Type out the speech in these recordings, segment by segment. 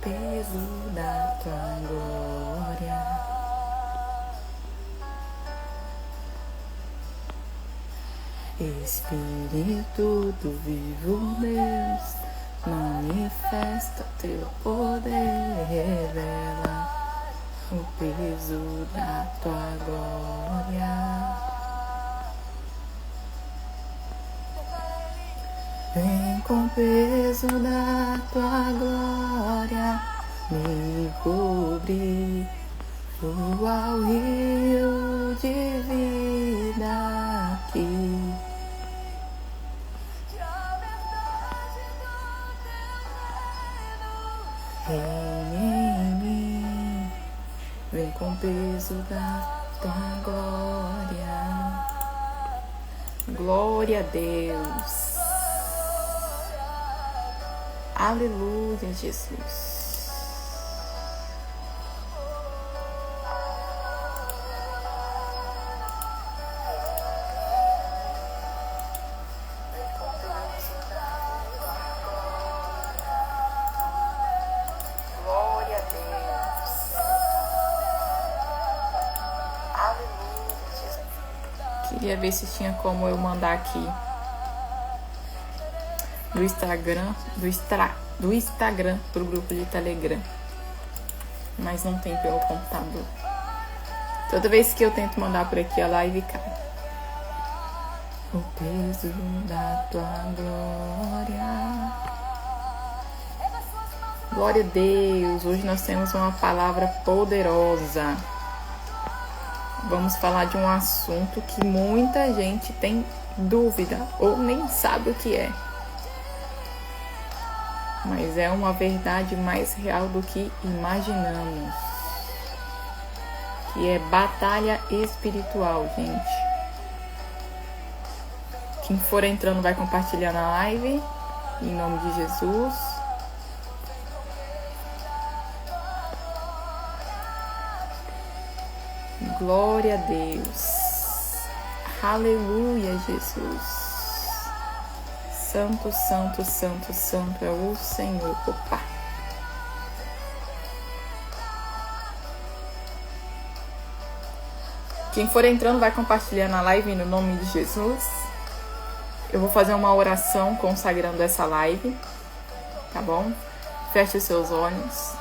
peso da tua glória. Espírito do vivo Deus, manifesta teu poder, revela o peso da tua glória. Vem com o peso da tua glória, me cobrir, flua o rio de vida aqui. Em mim, vem com o peso da tua glória. Glória a Deus. Aleluia, Jesus. Queria ver se tinha como eu mandar aqui do Instagram pro grupo de Telegram, mas não tem pelo computador. Toda vez que eu tento mandar por aqui, a live cai. O peso da tua glória. Glória a Deus. Hoje nós temos uma palavra poderosa. Vamos falar de um assunto que muita gente tem dúvida ou nem sabe o que é. Mas é uma verdade mais real do que imaginamos. Que é batalha espiritual, gente. Quem for entrando vai compartilhar na live. Em nome de Jesus. Glória a Deus. Aleluia, Jesus. Santo, santo, santo, santo é o Senhor. Opa. Quem for entrando vai compartilhar na live no nome de Jesus. Eu vou fazer uma oração consagrando essa live. Tá bom? Feche os seus olhos.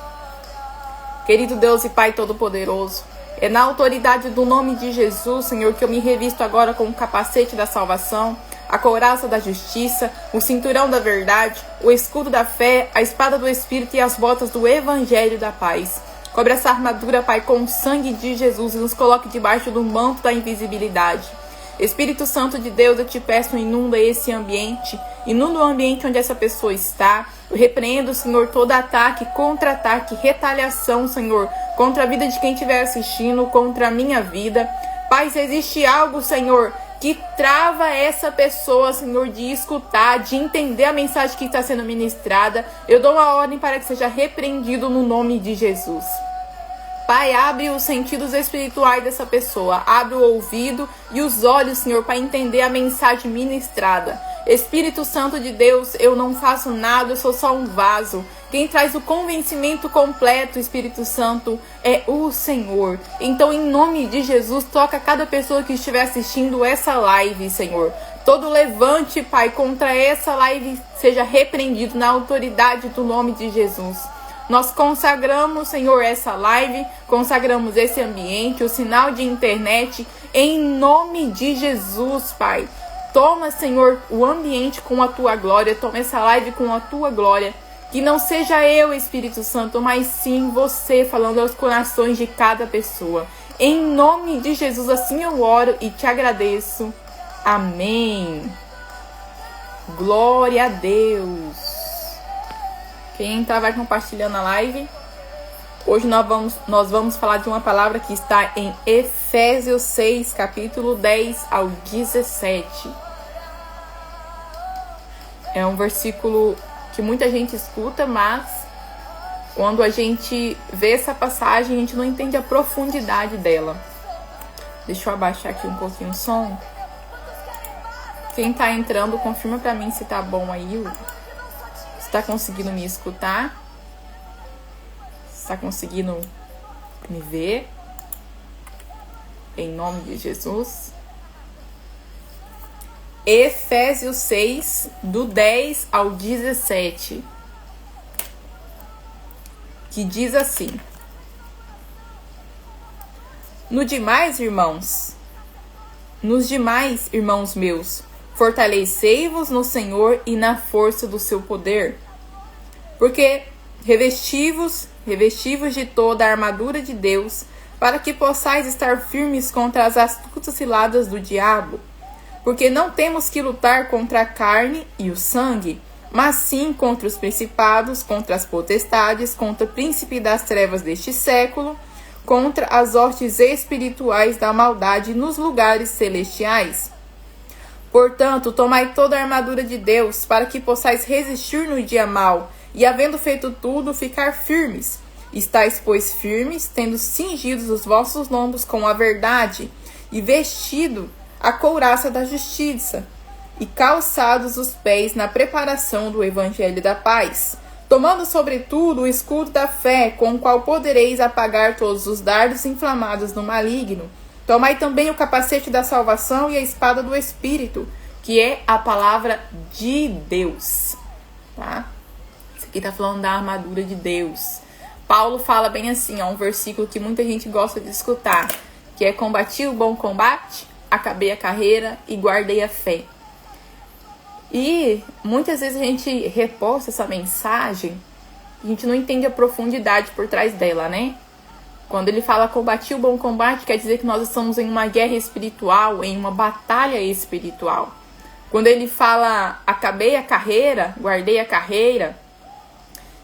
Querido Deus e Pai Todo-Poderoso, é na autoridade do nome de Jesus, Senhor, que eu me revisto agora com o capacete da salvação, a couraça da justiça, o cinturão da verdade, o escudo da fé, a espada do Espírito e as botas do Evangelho da paz. Cobre essa armadura, Pai, com o sangue de Jesus e nos coloque debaixo do manto da invisibilidade. Espírito Santo de Deus, eu te peço, inunda esse ambiente, inunda o ambiente onde essa pessoa está. Eu repreendo, Senhor, todo ataque, contra-ataque, retaliação, Senhor, contra a vida de quem estiver assistindo, contra a minha vida. Pai, se existe algo, Senhor, que trava essa pessoa, Senhor, de escutar, de entender a mensagem que está sendo ministrada, eu dou uma ordem para que seja repreendido no nome de Jesus. Pai, abre os sentidos espirituais dessa pessoa, abre o ouvido e os olhos, Senhor, para entender a mensagem ministrada. Espírito Santo de Deus, eu não faço nada, eu sou só um vaso. Quem traz o convencimento completo, Espírito Santo, é o Senhor. Então, em nome de Jesus, toca cada pessoa que estiver assistindo essa live, Senhor. Todo levante, Pai, contra essa live seja repreendido na autoridade do nome de Jesus. Nós consagramos, Senhor, essa live, consagramos esse ambiente, o sinal de internet, em nome de Jesus, Pai. Toma, Senhor, o ambiente com a tua glória, toma essa live com a tua glória. Que não seja eu, Espírito Santo, mas sim você falando aos corações de cada pessoa. Em nome de Jesus, assim eu oro e te agradeço. Amém. Glória a Deus. Quem entrar vai compartilhando a live. Hoje nós vamos falar de uma palavra que está em Efésios 6, capítulo 10 ao 17. É um versículo que muita gente escuta, mas quando a gente vê essa passagem, a gente não entende a profundidade dela. Deixa eu abaixar aqui um pouquinho o som. Quem tá entrando, confirma pra mim se tá bom aí, se tá conseguindo me escutar. está conseguindo me ver. Em nome de Jesus. Efésios 6, do 10 ao 17. Que diz assim: Nos demais, irmãos meus, fortalecei-vos no Senhor e na força do seu poder. Porque revesti-vos de toda a armadura de Deus, para que possais estar firmes contra as astutas ciladas do diabo. Porque não temos que lutar contra a carne e o sangue, mas sim contra os principados, contra as potestades, contra o príncipe das trevas deste século, contra as hostes espirituais da maldade nos lugares celestiais. Portanto, tomai toda a armadura de Deus, para que possais resistir no dia mau, e havendo feito tudo, ficar firmes. Estais, pois, firmes, tendo cingidos os vossos lombos com a verdade, e vestido a couraça da justiça, e calçados os pés na preparação do evangelho da paz, tomando sobretudo o escudo da fé, com o qual podereis apagar todos os dardos inflamados do maligno. Tomai também o capacete da salvação e a espada do Espírito, que é a palavra de Deus. Tá? Isso aqui está falando da armadura de Deus. Paulo fala bem assim, um versículo que muita gente gosta de escutar, que é: combati o bom combate, acabei a carreira e guardei a fé. E muitas vezes a gente reposta essa mensagem, a gente não entende a profundidade por trás dela, né? Quando ele fala combati o bom combate, quer dizer que nós estamos em uma guerra espiritual, em uma batalha espiritual. Quando ele fala acabei a carreira, guardei a carreira,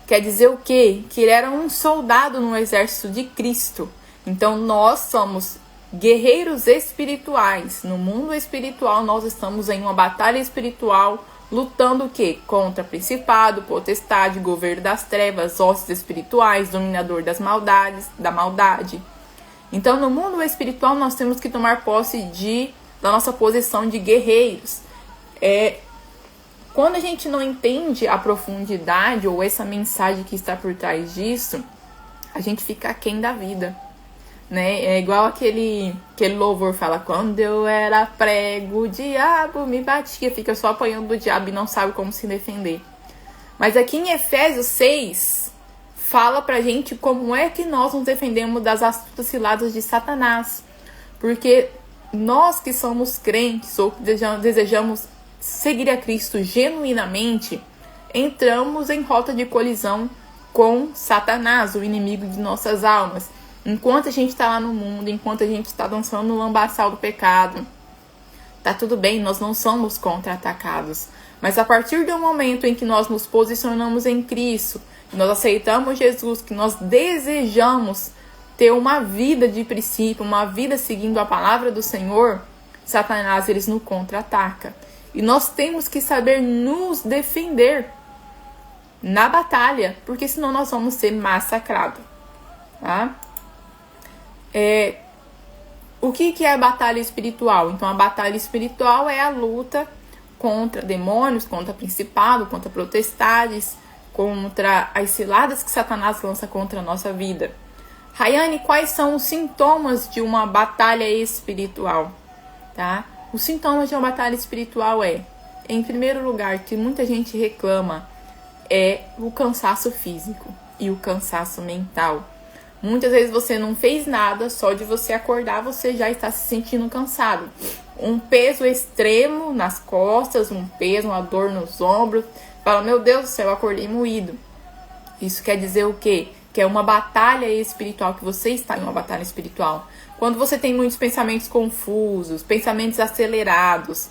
quer dizer o quê? Que ele era um soldado no exército de Cristo. Então nós somos guerreiros espirituais. No mundo espiritual nós estamos em uma batalha espiritual, lutando o quê? Contra principado, potestade, governo das trevas, hostes espirituais, dominador da maldade. Então no mundo espiritual nós temos que tomar posse da nossa posição de guerreiros. Quando a gente não entende a profundidade ou essa mensagem que está por trás disso, a gente fica aquém da vida. Né? É igual aquele louvor fala: quando eu era prego, o diabo me batia. Fica só apanhando do diabo e não sabe como se defender. Mas aqui em Efésios 6 fala pra gente como é que nós nos defendemos das astutas ciladas de Satanás. Porque nós que somos crentes ou que desejamos seguir a Cristo genuinamente, entramos em rota de colisão com Satanás, o inimigo de nossas almas. Enquanto a gente está lá no mundo, enquanto a gente está dançando no lambaçal do pecado, tá tudo bem, nós não somos contra-atacados. Mas a partir do momento em que nós nos posicionamos em Cristo, que nós aceitamos Jesus, que nós desejamos ter uma vida de princípio, uma vida seguindo a palavra do Senhor, Satanás, eles nos contra-ataca. E nós temos que saber nos defender na batalha, porque senão nós vamos ser massacrados. Tá? O que é a batalha espiritual? Então, a batalha espiritual é a luta contra demônios, contra principado, contra potestades, contra as ciladas que Satanás lança contra a nossa vida. Rayane, quais são os sintomas de uma batalha espiritual? Tá? Os sintomas de uma batalha espiritual em primeiro lugar, que muita gente reclama, é o cansaço físico e o cansaço mental. Muitas vezes você não fez nada, só de você acordar você já está se sentindo cansado. Um peso extremo nas costas, um peso, uma dor nos ombros. Fala, meu Deus do céu, eu acordei moído. Isso quer dizer o quê? Que é uma batalha espiritual, que você está em uma batalha espiritual. Quando você tem muitos pensamentos confusos, pensamentos acelerados,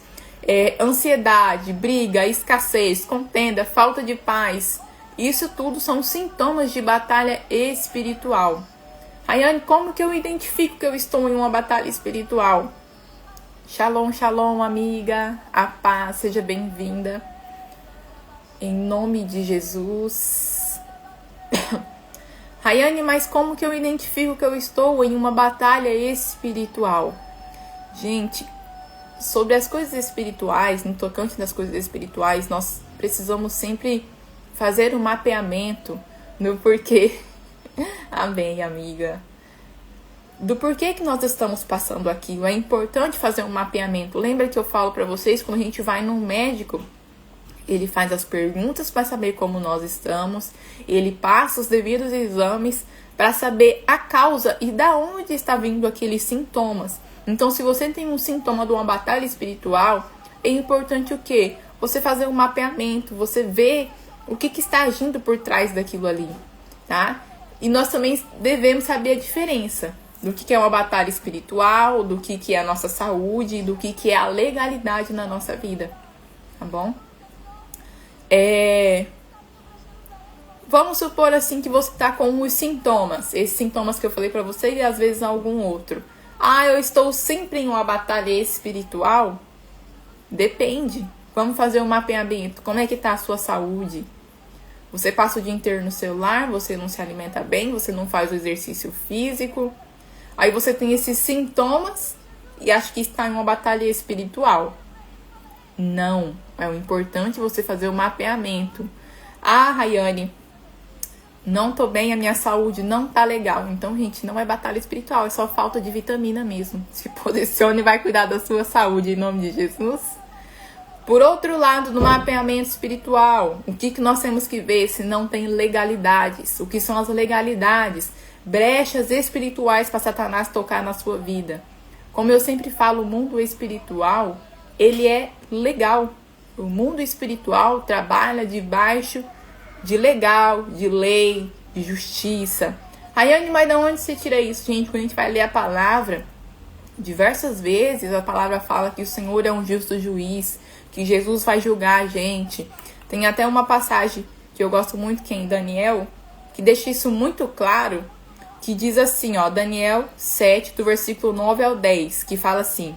ansiedade, briga, escassez, contenda, falta de paz, isso tudo são sintomas de batalha espiritual. Rayane, como que eu identifico que eu estou em uma batalha espiritual? Shalom, shalom, amiga. A paz, seja bem-vinda. Em nome de Jesus. Rayane, mas como que eu identifico que eu estou em uma batalha espiritual? Gente, sobre as coisas espirituais, no tocante das coisas espirituais, nós precisamos sempre fazer um mapeamento no porquê Amém, amiga. Do porquê que nós estamos passando aquilo. É importante fazer um mapeamento. Lembra que eu falo pra vocês, quando a gente vai num médico, ele faz as perguntas para saber como nós estamos, ele passa os devidos exames para saber a causa e da onde está vindo aqueles sintomas. Então, se você tem um sintoma de uma batalha espiritual, é importante o quê? Você fazer um mapeamento, você ver o que está agindo por trás daquilo ali, tá? E nós também devemos saber a diferença do que é uma batalha espiritual, do que é a nossa saúde, do que é a legalidade na nossa vida, tá bom? Vamos supor assim que você tá com os sintomas, esses sintomas que eu falei pra você e às vezes algum outro. Eu estou sempre em uma batalha espiritual? Depende. Vamos fazer um mapeamento. Como é que tá a sua saúde? Você passa o dia inteiro no celular, você não se alimenta bem, você não faz o exercício físico. Aí você tem esses sintomas e acha que está em uma batalha espiritual. Não. É o importante você fazer o mapeamento. Rayane, não tô bem, a minha saúde não tá legal. Então, gente, não é batalha espiritual, é só falta de vitamina mesmo. Se posicione e vai cuidar da sua saúde em nome de Jesus. Por outro lado, no mapeamento espiritual, o que nós temos que ver se não tem legalidades? O que são as legalidades? Brechas espirituais para Satanás tocar na sua vida. Como eu sempre falo, o mundo espiritual, ele é legal. O mundo espiritual trabalha debaixo de legal, de lei, de justiça. Rayane, mas de onde você tira isso, gente? Quando a gente vai ler a palavra, diversas vezes a palavra fala que o Senhor é um justo juiz, que Jesus vai julgar a gente. Tem até uma passagem que eu gosto muito, que é em Daniel, que deixa isso muito claro, que diz assim, Daniel 7, do versículo 9 ao 10, que fala assim: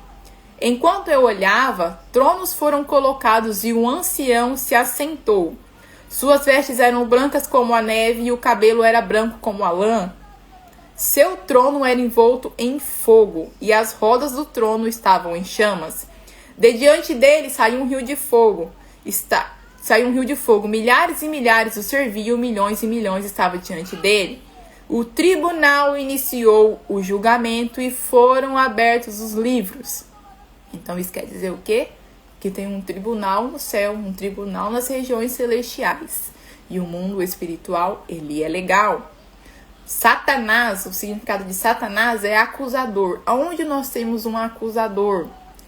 enquanto eu olhava, tronos foram colocados e um ancião se assentou. Suas vestes eram brancas como a neve e o cabelo era branco como a lã. Seu trono era envolto em fogo e as rodas do trono estavam em chamas. De diante dele saiu um rio de fogo. Milhares e milhares o serviam, milhões e milhões estavam diante dele. O tribunal iniciou o julgamento e foram abertos os livros. Então isso quer dizer o quê? Que tem um tribunal no céu, um tribunal nas regiões celestiais. E o mundo espiritual, ele é legal. Satanás, o significado de Satanás é acusador. Aonde nós temos um acusador?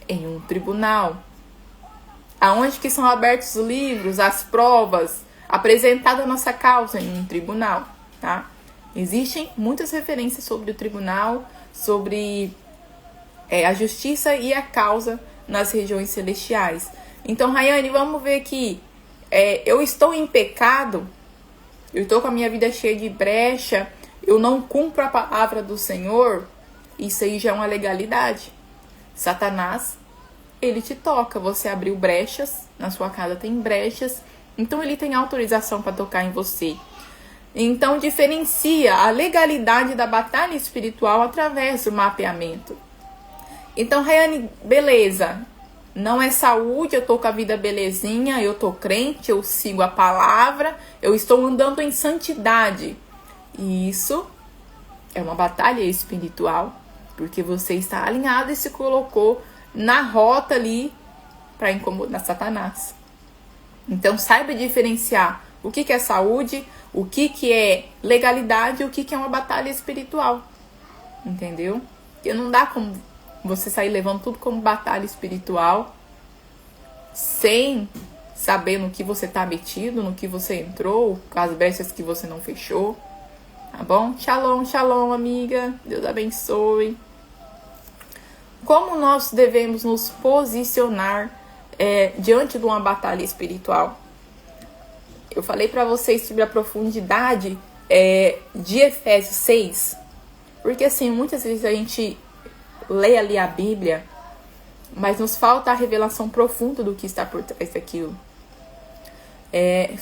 Em um tribunal. Aonde que são abertos os livros, as provas, apresentada a nossa causa? Em um tribunal, tá? Existem muitas referências sobre o tribunal, sobre a justiça e a causa nas regiões celestiais. Então, Rayane, vamos ver aqui. Eu estou em pecado, eu estou com a minha vida cheia de brecha, eu não cumpro a palavra do Senhor, isso aí já é uma legalidade. Satanás, ele te toca, você abriu brechas, na sua casa tem brechas, então ele tem autorização para tocar em você. Então, diferencia a legalidade da batalha espiritual através do mapeamento. Então, Rayane, beleza, não é saúde, eu tô com a vida belezinha, eu tô crente, eu sigo a palavra, eu estou andando em santidade. E isso é uma batalha espiritual, porque você está alinhado e se colocou na rota ali para incomodar Satanás. Então, saiba diferenciar o que é saúde, o que é legalidade e o que é uma batalha espiritual. Entendeu? Porque não dá como você sair levando tudo como batalha espiritual sem saber no que você está metido, no que você entrou, com as brechas que você não fechou. Tá bom? Shalom, shalom, amiga. Deus abençoe. Como nós devemos nos posicionar diante de uma batalha espiritual? Eu falei para vocês sobre a profundidade de Efésios 6. Porque assim, muitas vezes a gente lê ali a Bíblia, mas nos falta a revelação profunda do que está por trás daquilo.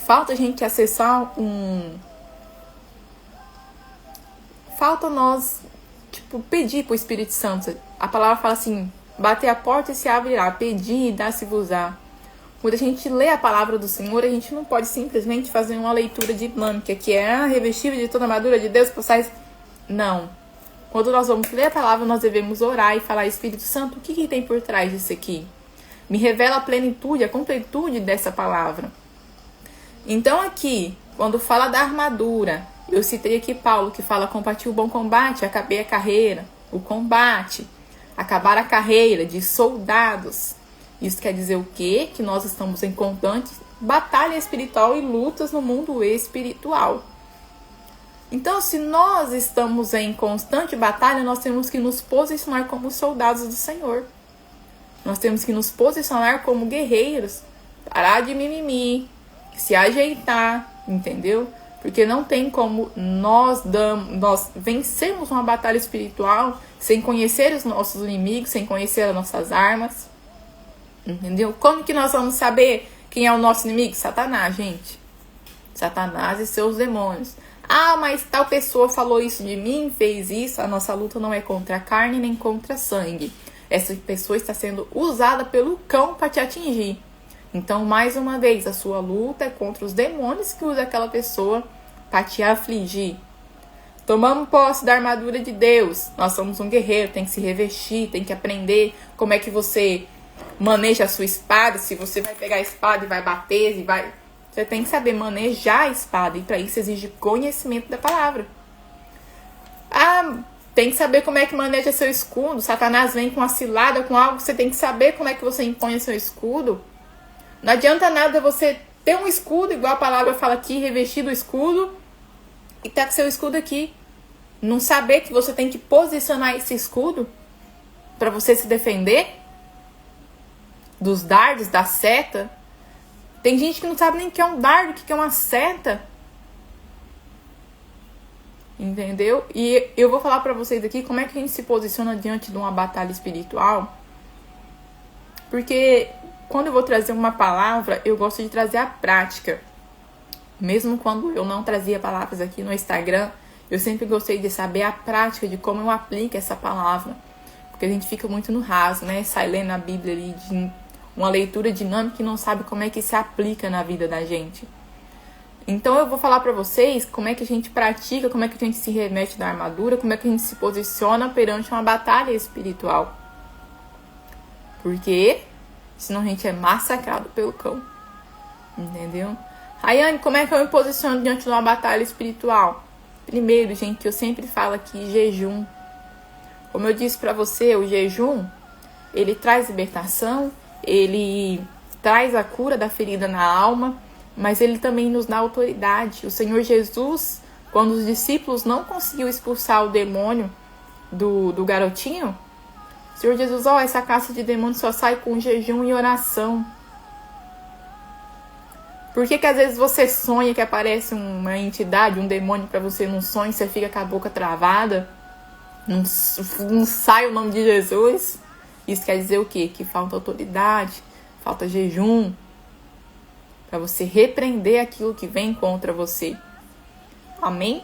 Falta a gente acessar Falta nós, pedir pro Espírito Santo. A palavra fala assim, bater a porta e se abrirá, pedir e dá-se-vos-á. quando a gente lê a palavra do Senhor, a gente não pode simplesmente fazer uma leitura dinâmica, que é revestível de toda a armadura de Deus, possais. Não. Quando nós vamos ler a palavra, nós devemos orar e falar: Espírito Santo, o que tem por trás disso aqui? Me revela a plenitude, a completude dessa palavra. Então aqui, quando fala da armadura, eu citei aqui Paulo, que fala: combati o bom combate, acabei a carreira, o combate, acabar a carreira de soldados. Isso quer dizer o quê? Que nós estamos em constante batalha espiritual e lutas no mundo espiritual. Então, se nós estamos em constante batalha, nós temos que nos posicionar como soldados do Senhor. Nós temos que nos posicionar como guerreiros, parar de mimimi, se ajeitar, entendeu? Porque não tem como nós vencermos uma batalha espiritual sem conhecer os nossos inimigos, sem conhecer as nossas armas, entendeu? Como que nós vamos saber quem é o nosso inimigo? Satanás, gente. Satanás e seus demônios. Ah, mas tal pessoa falou isso de mim, fez isso. A nossa luta não é contra a carne nem contra a sangue. Essa pessoa está sendo usada pelo cão para te atingir. Então, mais uma vez, a sua luta é contra os demônios que usa aquela pessoa para te afligir. Tomamos posse da armadura de Deus. Nós somos um guerreiro, tem que se revestir, tem que aprender como é que você maneja a sua espada. Se você vai pegar a espada e vai bater, você tem que saber manejar a espada. E para isso exige conhecimento da palavra. Ah, tem que saber como é que maneja seu escudo. Satanás vem com uma cilada, com algo. Você tem que saber como é que você impõe seu escudo. Não adianta nada você ter um escudo, igual a palavra fala aqui, revestido o escudo, e tá com seu escudo aqui. Não saber que você tem que posicionar esse escudo para você se defender dos dardos, da seta. Tem gente que não sabe nem o que é um dardo, o que é uma seta. Entendeu? E eu vou falar pra vocês aqui como é que a gente se posiciona diante de uma batalha espiritual. Porque quando eu vou trazer uma palavra, eu gosto de trazer a prática. Mesmo quando eu não trazia palavras aqui no Instagram, eu sempre gostei de saber a prática de como eu aplico essa palavra. Porque a gente fica muito no raso, né? Sai lendo a Bíblia ali de uma leitura dinâmica e não sabe como é que se aplica na vida da gente. Então eu vou falar pra vocês como é que a gente pratica, como é que a gente se remete da armadura, como é que a gente se posiciona perante uma batalha espiritual. Porque senão a gente é massacrado pelo cão. Entendeu? Rayane, como é que eu me posiciono diante de uma batalha espiritual? Primeiro, gente, eu sempre falo aqui, jejum. Como eu disse pra você, o jejum, ele traz libertação, ele traz a cura da ferida na alma, mas ele também nos dá autoridade. O Senhor Jesus, quando os discípulos não conseguiu expulsar o demônio do garotinho, o Senhor Jesus, essa caça de demônios só sai com jejum e oração. Por que às vezes você sonha que aparece uma entidade, um demônio pra você num sonho, você fica com a boca travada, não sai o nome de Jesus? Isso quer dizer o quê? Que falta autoridade, falta jejum, para você repreender aquilo que vem contra você. Amém?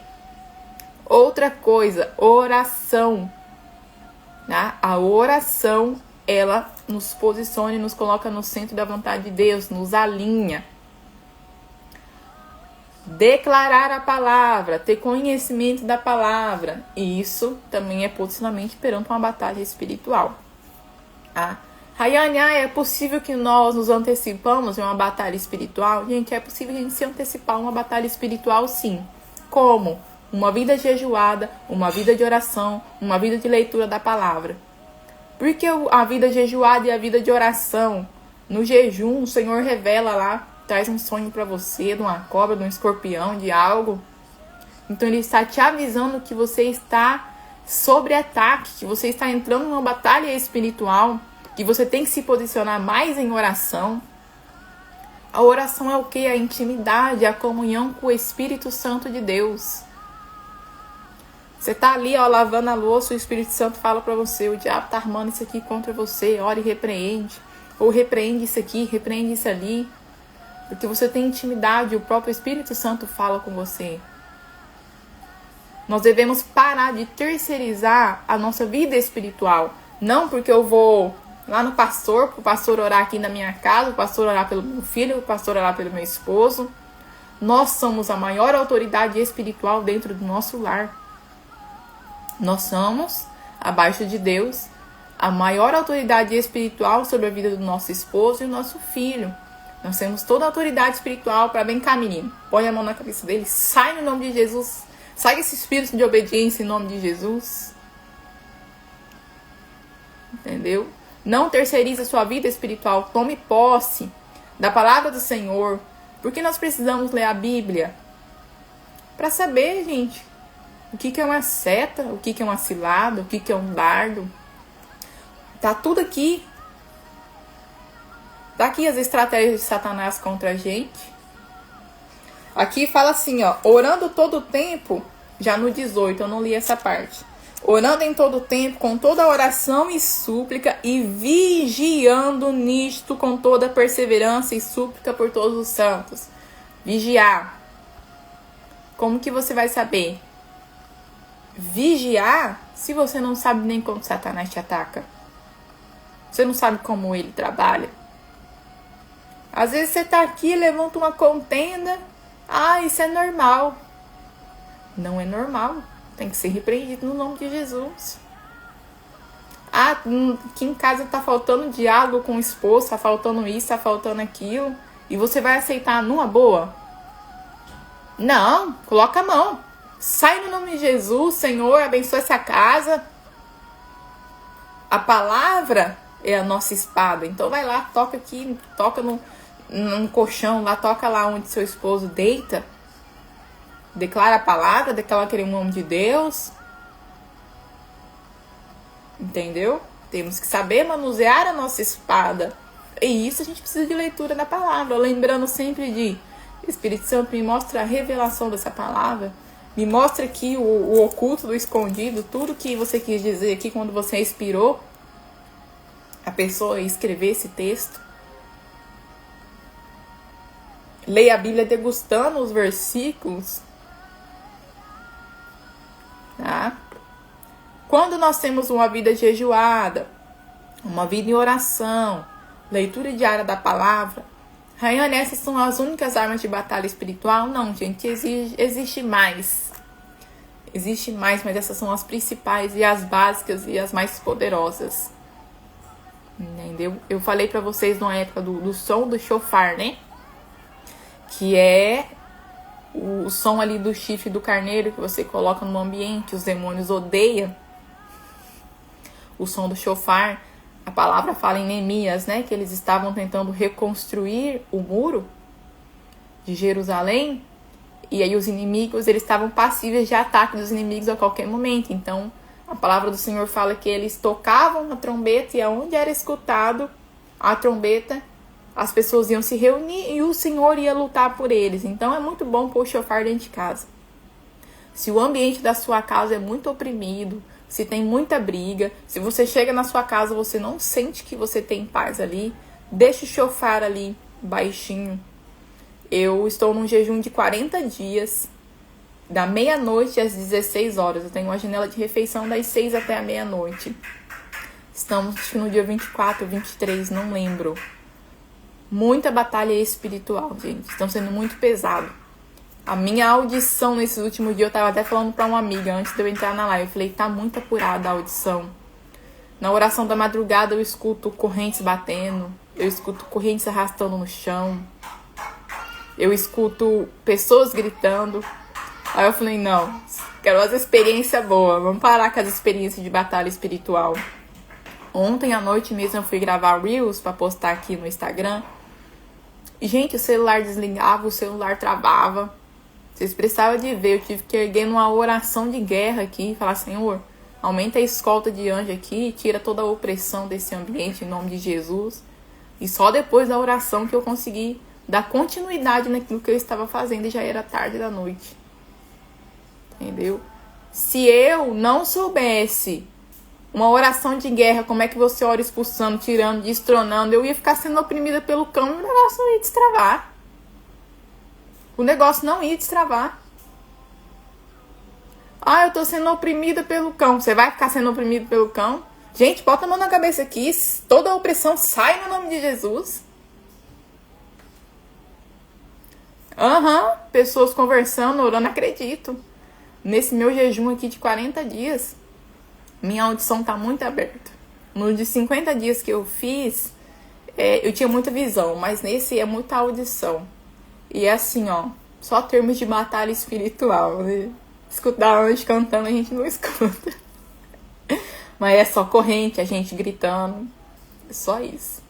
Outra coisa, oração. Tá? A oração, ela nos posiciona e nos coloca no centro da vontade de Deus, nos alinha. Declarar a palavra, ter conhecimento da palavra. E isso também é posicionamento perante uma batalha espiritual. Tá? Rayane, é possível que nós nos antecipamos em uma batalha espiritual? Gente, é possível a gente se antecipar uma batalha espiritual, sim. Como? Uma vida jejuada, uma vida de oração, uma vida de leitura da palavra. Porque a vida jejuada e a vida de oração, no jejum, o Senhor revela lá, traz um sonho para você, de uma cobra, de um escorpião, de algo. Então ele está te avisando que você está sob ataque, que você está entrando numa batalha espiritual, que você tem que se posicionar mais em oração. A oração é o quê? A intimidade, a comunhão com o Espírito Santo de Deus. Você tá ali, lavando a louça, o Espírito Santo fala para você, o diabo tá armando isso aqui contra você, ora e repreende. Ou repreende isso aqui, repreende isso ali. Porque você tem intimidade, o próprio Espírito Santo fala com você. Nós devemos parar de terceirizar a nossa vida espiritual. Não porque eu vou lá no pastor, pro pastor orar aqui na minha casa, o pastor orar pelo meu filho, o pastor orar pelo meu esposo. Nós somos a maior autoridade espiritual dentro do nosso lar. Nós somos, abaixo de Deus, a maior autoridade espiritual sobre a vida do nosso esposo e do nosso filho. Nós temos toda a autoridade espiritual para vem cá, menino. Põe a mão na cabeça dele, sai no nome de Jesus. Sai esse espírito de obediência em nome de Jesus. Entendeu? Não terceirize a sua vida espiritual. Tome posse da palavra do Senhor. Porque nós precisamos ler a Bíblia para saber, gente, o que é uma seta, o que é uma cilada, o que é um dardo. Tá tudo aqui. Tá aqui as estratégias de Satanás contra a gente. Aqui fala assim, ó, orando todo o tempo, já no 18, eu não li essa parte. Orando em todo o tempo, com toda oração e súplica, e vigiando nisto com toda perseverança e súplica por todos os santos. Vigiar. Como que você vai saber? Vigiar se você não sabe nem como Satanás te ataca. Você não sabe como ele trabalha. Às vezes você tá aqui, levanta uma contenda. Ah, isso é normal. Não é normal. Tem que ser repreendido no nome de Jesus. Ah, aqui em casa tá faltando diálogo com o esposo, tá faltando isso, tá faltando aquilo. E você vai aceitar numa boa? Não, coloca a mão. Sai no nome de Jesus, Senhor, abençoa essa casa. A palavra é a nossa espada. Então vai lá, toca aqui, toca num colchão, lá toca lá onde seu esposo deita. Declara a palavra, declara aquele nome de Deus. Entendeu? Temos que saber manusear a nossa espada. E isso a gente precisa de leitura da palavra. Lembrando sempre de Espírito Santo, me mostra a revelação dessa palavra. Me mostra aqui o oculto do escondido. Tudo que você quis dizer aqui quando você inspirou a pessoa a escrever esse texto. Leia a Bíblia degustando os versículos. Tá? Quando nós temos uma vida jejuada, uma vida em oração, leitura diária da palavra, Rayane, essas são as únicas armas de batalha espiritual? Não, gente, existe mais. Existe mais, mas essas são as principais e as básicas e as mais poderosas. Entendeu? Eu falei pra vocês na época do som do shofar, né? Que é o som ali do chifre do carneiro que você coloca no ambiente. Os demônios odeiam o som do shofar. A palavra fala em Neemias, né? Que eles estavam tentando reconstruir o muro de Jerusalém. E aí os inimigos, eles estavam passíveis de ataque dos inimigos a qualquer momento. Então, a palavra do Senhor fala que eles tocavam a trombeta e aonde era escutado a trombeta, as pessoas iam se reunir e o Senhor ia lutar por eles. Então é muito bom pôr o shofar dentro de casa. Se o ambiente da sua casa é muito oprimido, se tem muita briga, se você chega na sua casa e você não sente que você tem paz ali, deixa o shofar ali baixinho. Eu estou num jejum de 40 dias, da meia-noite às 16 horas. Eu tenho uma janela de refeição das 6 até a meia-noite. Estamos acho que no dia 24, 23, não lembro. Muita batalha espiritual, gente. Estão sendo muito pesado. A minha audição nesses últimos dias, eu tava até falando pra uma amiga antes de eu entrar na live. Eu falei, tá muito apurada a audição. Na oração da madrugada eu escuto correntes batendo. Eu escuto correntes arrastando no chão. Eu escuto pessoas gritando. Aí eu falei, não, quero uma experiência boa. Vamos parar com as experiências de batalha espiritual. Ontem à noite mesmo eu fui gravar Reels pra postar aqui no Instagram. Gente, o celular desligava, o celular travava. Vocês precisavam de ver, eu tive que erguer numa oração de guerra aqui. Falar, Senhor, aumenta a escolta de anjo aqui, tira toda a opressão desse ambiente em nome de Jesus. E só depois da oração que eu consegui dar continuidade naquilo que eu estava fazendo e já era tarde da noite. Entendeu? Se eu não soubesse uma oração de guerra, como é que você ora expulsando, tirando, destronando, eu ia ficar sendo oprimida pelo cão e o negócio não ia destravar. O negócio não ia destravar. Ah, eu tô sendo oprimida pelo cão. Você vai ficar sendo oprimido pelo cão? Gente, bota a mão na cabeça aqui. Toda a opressão sai no nome de Jesus. Pessoas conversando, orando, acredito. Nesse meu jejum aqui de 40 dias, minha audição tá muito aberta. No de 50 dias que eu fiz, eu tinha muita visão, mas nesse é muita audição. E é assim, ó, só termos de batalha espiritual, né? Escutar anjo cantando a gente não escuta. Mas é só corrente, a gente gritando. É só isso.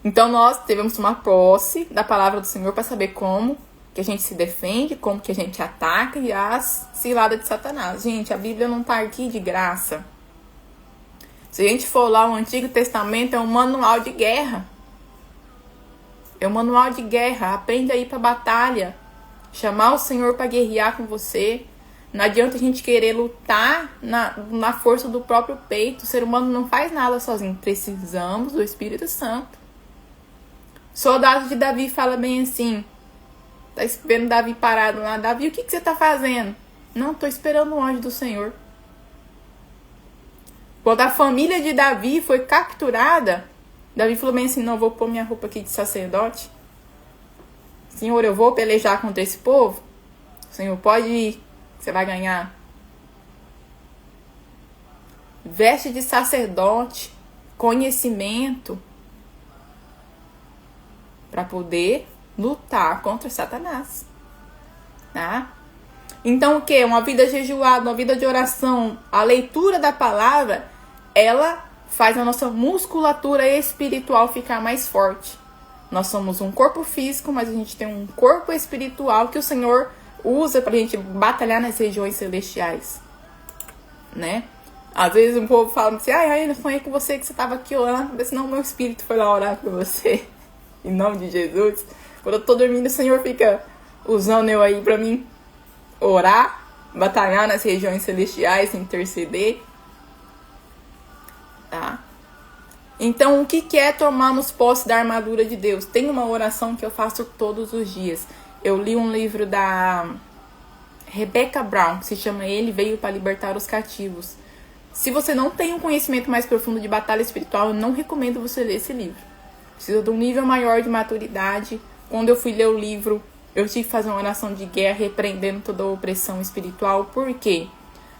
Então nós devemos tomar posse da palavra do Senhor para saber como que a gente se defende, como que a gente ataca e as ciladas de Satanás. Gente, a Bíblia não tá aqui de graça. Se a gente for lá, o Antigo Testamento é um manual de guerra. É um manual de guerra. Aprenda a ir pra batalha. Chamar o Senhor para guerrear com você. Não adianta a gente querer lutar na força do próprio peito. O ser humano não faz nada sozinho. Precisamos do Espírito Santo. Soldado de Davi fala bem assim. Tá vendo Davi parado lá. Davi, o que você tá fazendo? Não, tô esperando o anjo do Senhor. Quando a família de Davi foi capturada, Davi falou bem assim, não, vou pôr minha roupa aqui de sacerdote. Senhor, eu vou pelejar contra esse povo? Senhor, pode ir. Você vai ganhar. Veste de sacerdote, conhecimento, para poder lutar contra Satanás. Tá? Então o que? Uma vida jejuada, uma vida de oração, a leitura da palavra, ela faz a nossa musculatura espiritual ficar mais forte. Nós somos um corpo físico, mas a gente tem um corpo espiritual que o Senhor usa pra gente batalhar nas regiões celestiais. Né? Às vezes um povo fala assim, ai, eu sonhei com você que você tava aqui orando, mas não, meu espírito foi lá orar por você. Em nome de Jesus. Quando eu tô dormindo, o Senhor fica usando eu aí pra mim orar, batalhar nas regiões celestiais, interceder. Tá? Então, o que é tomarmos posse da armadura de Deus? Tem uma oração que eu faço todos os dias. Eu li um livro da Rebecca Brown, que se chama Ele Veio para Libertar os Cativos. Se você não tem um conhecimento mais profundo de batalha espiritual, eu não recomendo você ler esse livro. Precisa de um nível maior de maturidade. Quando eu fui ler o livro, eu tive que fazer uma oração de guerra, repreendendo toda a opressão espiritual. Por quê?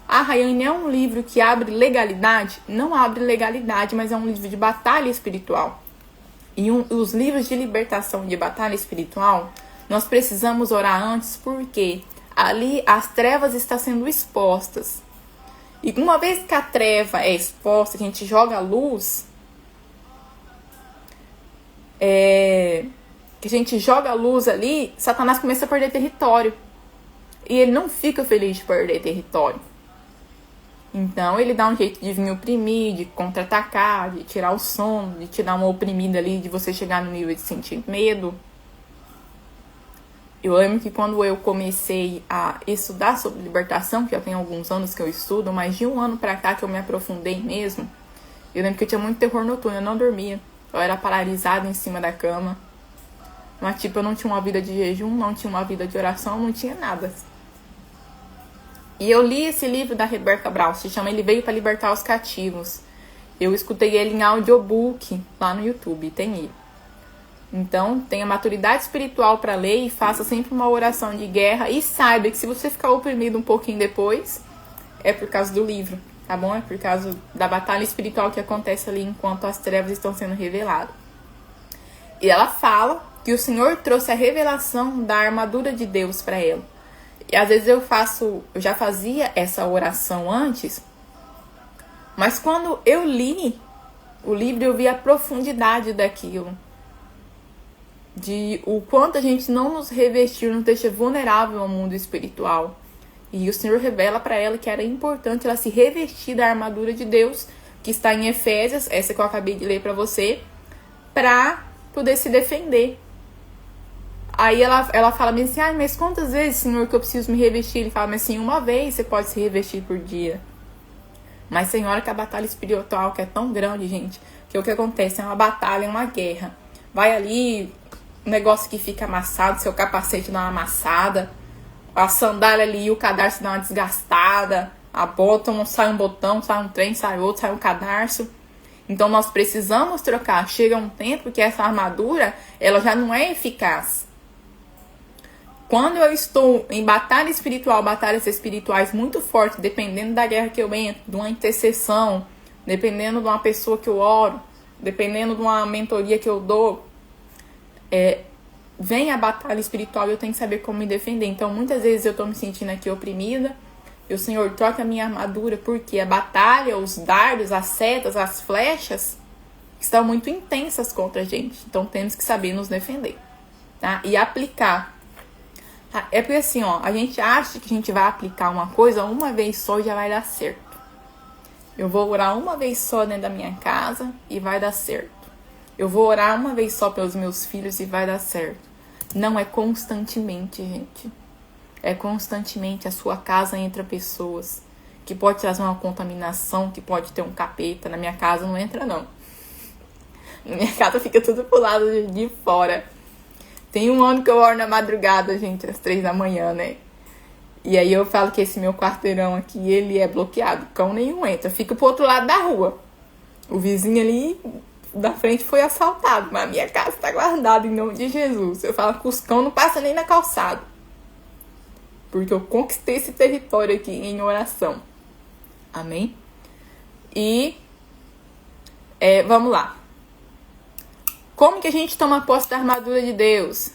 A Rayane é um livro que abre legalidade? Não abre legalidade, mas é um livro de batalha espiritual. E os livros de libertação de batalha espiritual, nós precisamos orar antes, porque ali as trevas estão sendo expostas. E uma vez que a treva é exposta, a gente joga a luz... que a gente joga a luz ali, Satanás começa a perder território. E ele não fica feliz de perder território. Então ele dá um jeito de vir oprimir, de contra-atacar, de tirar o sono, de te dar uma oprimida ali, de você chegar no nível de sentir medo. Eu lembro que quando eu comecei a estudar sobre libertação, que já tem alguns anos que eu estudo, mas de um ano pra cá que eu me aprofundei mesmo, eu lembro que eu tinha muito terror noturno, eu não dormia. Eu era paralisada em cima da cama. Mas tipo, eu não tinha uma vida de jejum, não tinha uma vida de oração, não tinha nada. E eu li esse livro da Rebecca Brown, se chama Ele Veio para Libertar os Cativos. Eu escutei ele em audiobook lá no YouTube, tem ele. Então, tenha maturidade espiritual para ler e faça sempre uma oração de guerra. E saiba que se você ficar oprimido um pouquinho depois, é por causa do livro, tá bom? É por causa da batalha espiritual que acontece ali enquanto as trevas estão sendo reveladas. E ela fala que o Senhor trouxe a revelação da armadura de Deus para ela. E às vezes eu já fazia essa oração antes, mas quando eu li o livro, eu vi a profundidade daquilo. De o quanto a gente não nos revestir, nos deixa vulnerável ao mundo espiritual. E o Senhor revela para ela que era importante ela se revestir da armadura de Deus, que está em Efésios, essa que eu acabei de ler para você, para poder se defender. Aí ela fala assim, mas quantas vezes, Senhor, que eu preciso me revestir? Ele fala, mas assim, uma vez você pode se revestir por dia. Mas Senhora, que a batalha espiritual que é tão grande, gente, que o que acontece é uma batalha, é uma guerra. Vai ali, um negócio que fica amassado, seu capacete dá uma amassada, a sandália ali, o cadarço dá uma desgastada, a bota, sai um botão, sai um trem, sai outro, sai um cadarço. Então nós precisamos trocar. Chega um tempo que essa armadura, ela já não é eficaz. Quando eu estou em batalha espiritual, batalhas espirituais muito fortes, dependendo da guerra que eu entro, de uma intercessão, dependendo de uma pessoa que eu oro, dependendo de uma mentoria que eu dou, vem a batalha espiritual e eu tenho que saber como me defender. Então, muitas vezes eu estou me sentindo aqui oprimida, e o Senhor troca a minha armadura, porque a batalha, os dardos, as setas, as flechas, estão muito intensas contra a gente. Então, temos que saber nos defender, tá? E aplicar. É porque assim, ó, a gente acha que a gente vai aplicar uma coisa uma vez só e já vai dar certo. Eu vou orar uma vez só dentro da minha casa e vai dar certo. Eu vou orar uma vez só pelos meus filhos e vai dar certo. Não, é constantemente, gente. É constantemente. A sua casa entra pessoas que pode trazer uma contaminação, que pode ter um capeta. Na minha casa não entra, não. Na minha casa fica tudo pro lado de fora. Tem um ano que eu oro na madrugada, gente, às 3 da manhã, né? E aí eu falo que esse meu quarteirão aqui, ele é bloqueado. Cão nenhum entra. Fica pro outro lado da rua. O vizinho ali da frente foi assaltado, mas a minha casa tá guardada em nome de Jesus. Eu falo que os cão não passam nem na calçada. Porque eu conquistei esse território aqui em oração. Amém? E vamos lá. Como que a gente toma posse da armadura de Deus?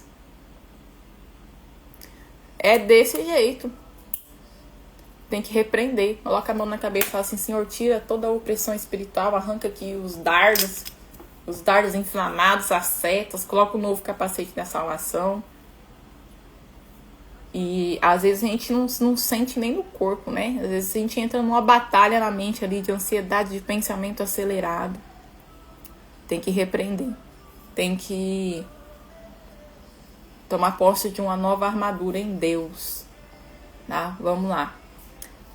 É desse jeito. Tem que repreender. Coloca a mão na cabeça e fala assim: Senhor, tira toda a opressão espiritual, arranca aqui os dardos inflamados, as setas, coloca o novo capacete da salvação. E às vezes a gente não sente nem no corpo, né? Às vezes a gente entra numa batalha na mente ali de ansiedade, de pensamento acelerado. Tem que repreender. Tem que tomar posse de uma nova armadura em Deus. Tá? Vamos lá.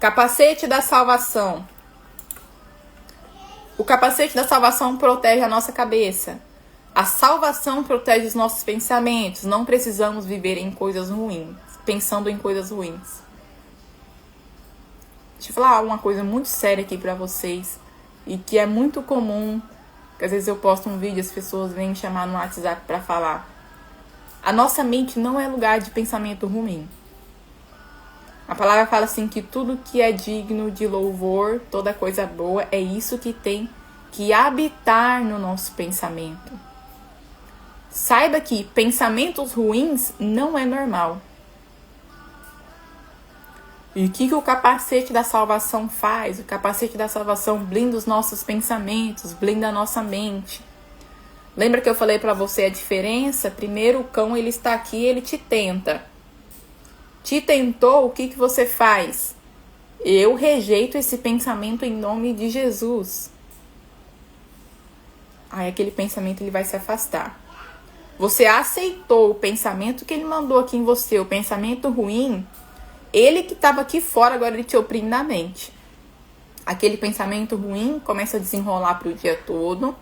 Capacete da salvação. O capacete da salvação protege a nossa cabeça. A salvação protege os nossos pensamentos. Não precisamos viver em coisas ruins, pensando em coisas ruins. Deixa eu falar uma coisa muito séria aqui pra vocês, e que é muito comum, que às vezes eu posto um vídeo e as pessoas vêm me chamar no WhatsApp pra falar. A nossa mente não é lugar de pensamento ruim. A palavra fala assim que tudo que é digno de louvor, toda coisa boa, é isso que tem que habitar no nosso pensamento. Saiba que pensamentos ruins não é normal. E o que o capacete da salvação faz? O capacete da salvação blinda os nossos pensamentos, blinda a nossa mente. Lembra que eu falei pra você a diferença? Primeiro, o cão, ele está aqui, ele te tenta. Te tentou, o que você faz? Eu rejeito esse pensamento em nome de Jesus. Aí aquele pensamento ele vai se afastar. Você aceitou o pensamento que ele mandou aqui em você, o pensamento ruim. Ele que estava aqui fora, agora ele te oprime na mente. Aquele pensamento ruim começa a desenrolar para o dia todo.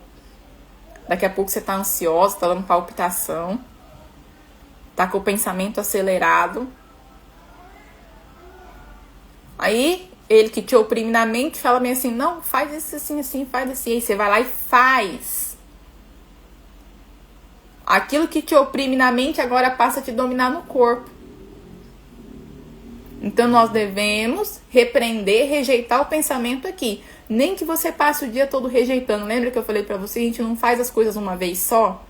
Daqui a pouco você tá ansiosa, tá dando palpitação. Tá com o pensamento acelerado. Aí, ele que te oprime na mente fala bem assim: não, faz isso assim, assim, faz assim. Aí você vai lá e faz. Aquilo que te oprime na mente agora passa a te dominar no corpo. Então, nós devemos repreender, rejeitar o pensamento aqui. Nem que você passe o dia todo rejeitando. Lembra que eu falei pra você? A gente não faz as coisas uma vez só?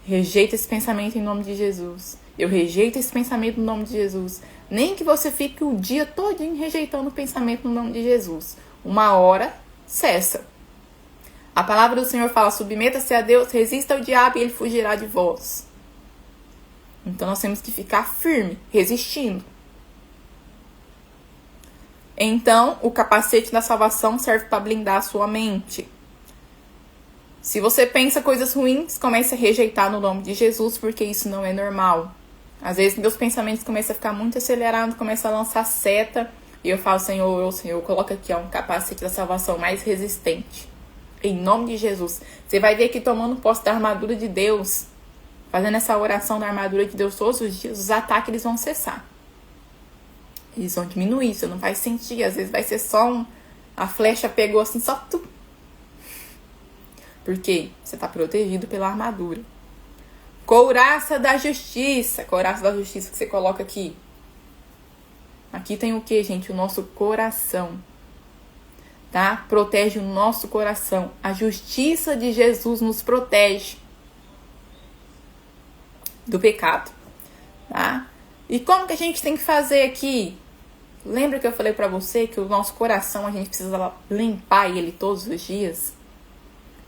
Rejeita esse pensamento em nome de Jesus. Eu rejeito esse pensamento no nome de Jesus. Nem que você fique o dia todinho rejeitando o pensamento no nome de Jesus. Uma hora, cessa. A palavra do Senhor fala: submeta-se a Deus, resista ao diabo e ele fugirá de vós. Então nós temos que ficar firme, resistindo. Então, o capacete da salvação serve para blindar a sua mente. Se você pensa coisas ruins, comece a rejeitar no nome de Jesus, porque isso não é normal. Às vezes, meus pensamentos começam a ficar muito acelerados, começam a lançar seta, e eu falo: Senhor, coloca aqui um capacete da salvação mais resistente. Em nome de Jesus. Você vai ver que tomando posse da armadura de Deus, fazendo essa oração da armadura de Deus todos os dias, os ataques eles vão cessar. Eles vão diminuir, você não vai sentir. Às vezes vai ser só a flecha pegou assim, só tu. Porque você está protegido pela armadura. Couraça da justiça. Couraça da justiça que você coloca aqui. Aqui tem o que, gente? O nosso coração. Tá? Protege o nosso coração. A justiça de Jesus nos protege do pecado. Tá? E como que a gente tem que fazer aqui? Lembra que eu falei pra você que o nosso coração, a gente precisa limpar ele todos os dias?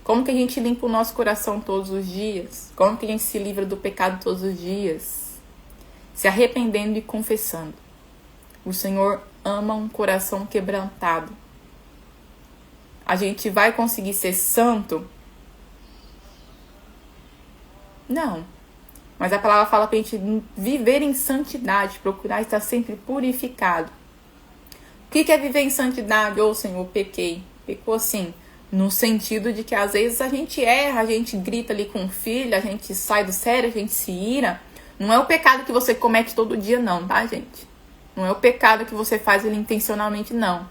Como que a gente limpa o nosso coração todos os dias? Como que a gente se livra do pecado todos os dias? Se arrependendo e confessando. O Senhor ama um coração quebrantado. A gente vai conseguir ser santo? Não. Mas a palavra fala pra gente viver em santidade, procurar estar sempre purificado. O que é viver em santidade? Ô, Senhor, pequei. Pecou assim, no sentido de que às vezes a gente erra, a gente grita ali com o filho, a gente sai do sério, a gente se ira. Não é o pecado que você comete todo dia, não, tá, gente? Não é o pecado que você faz ele intencionalmente, não.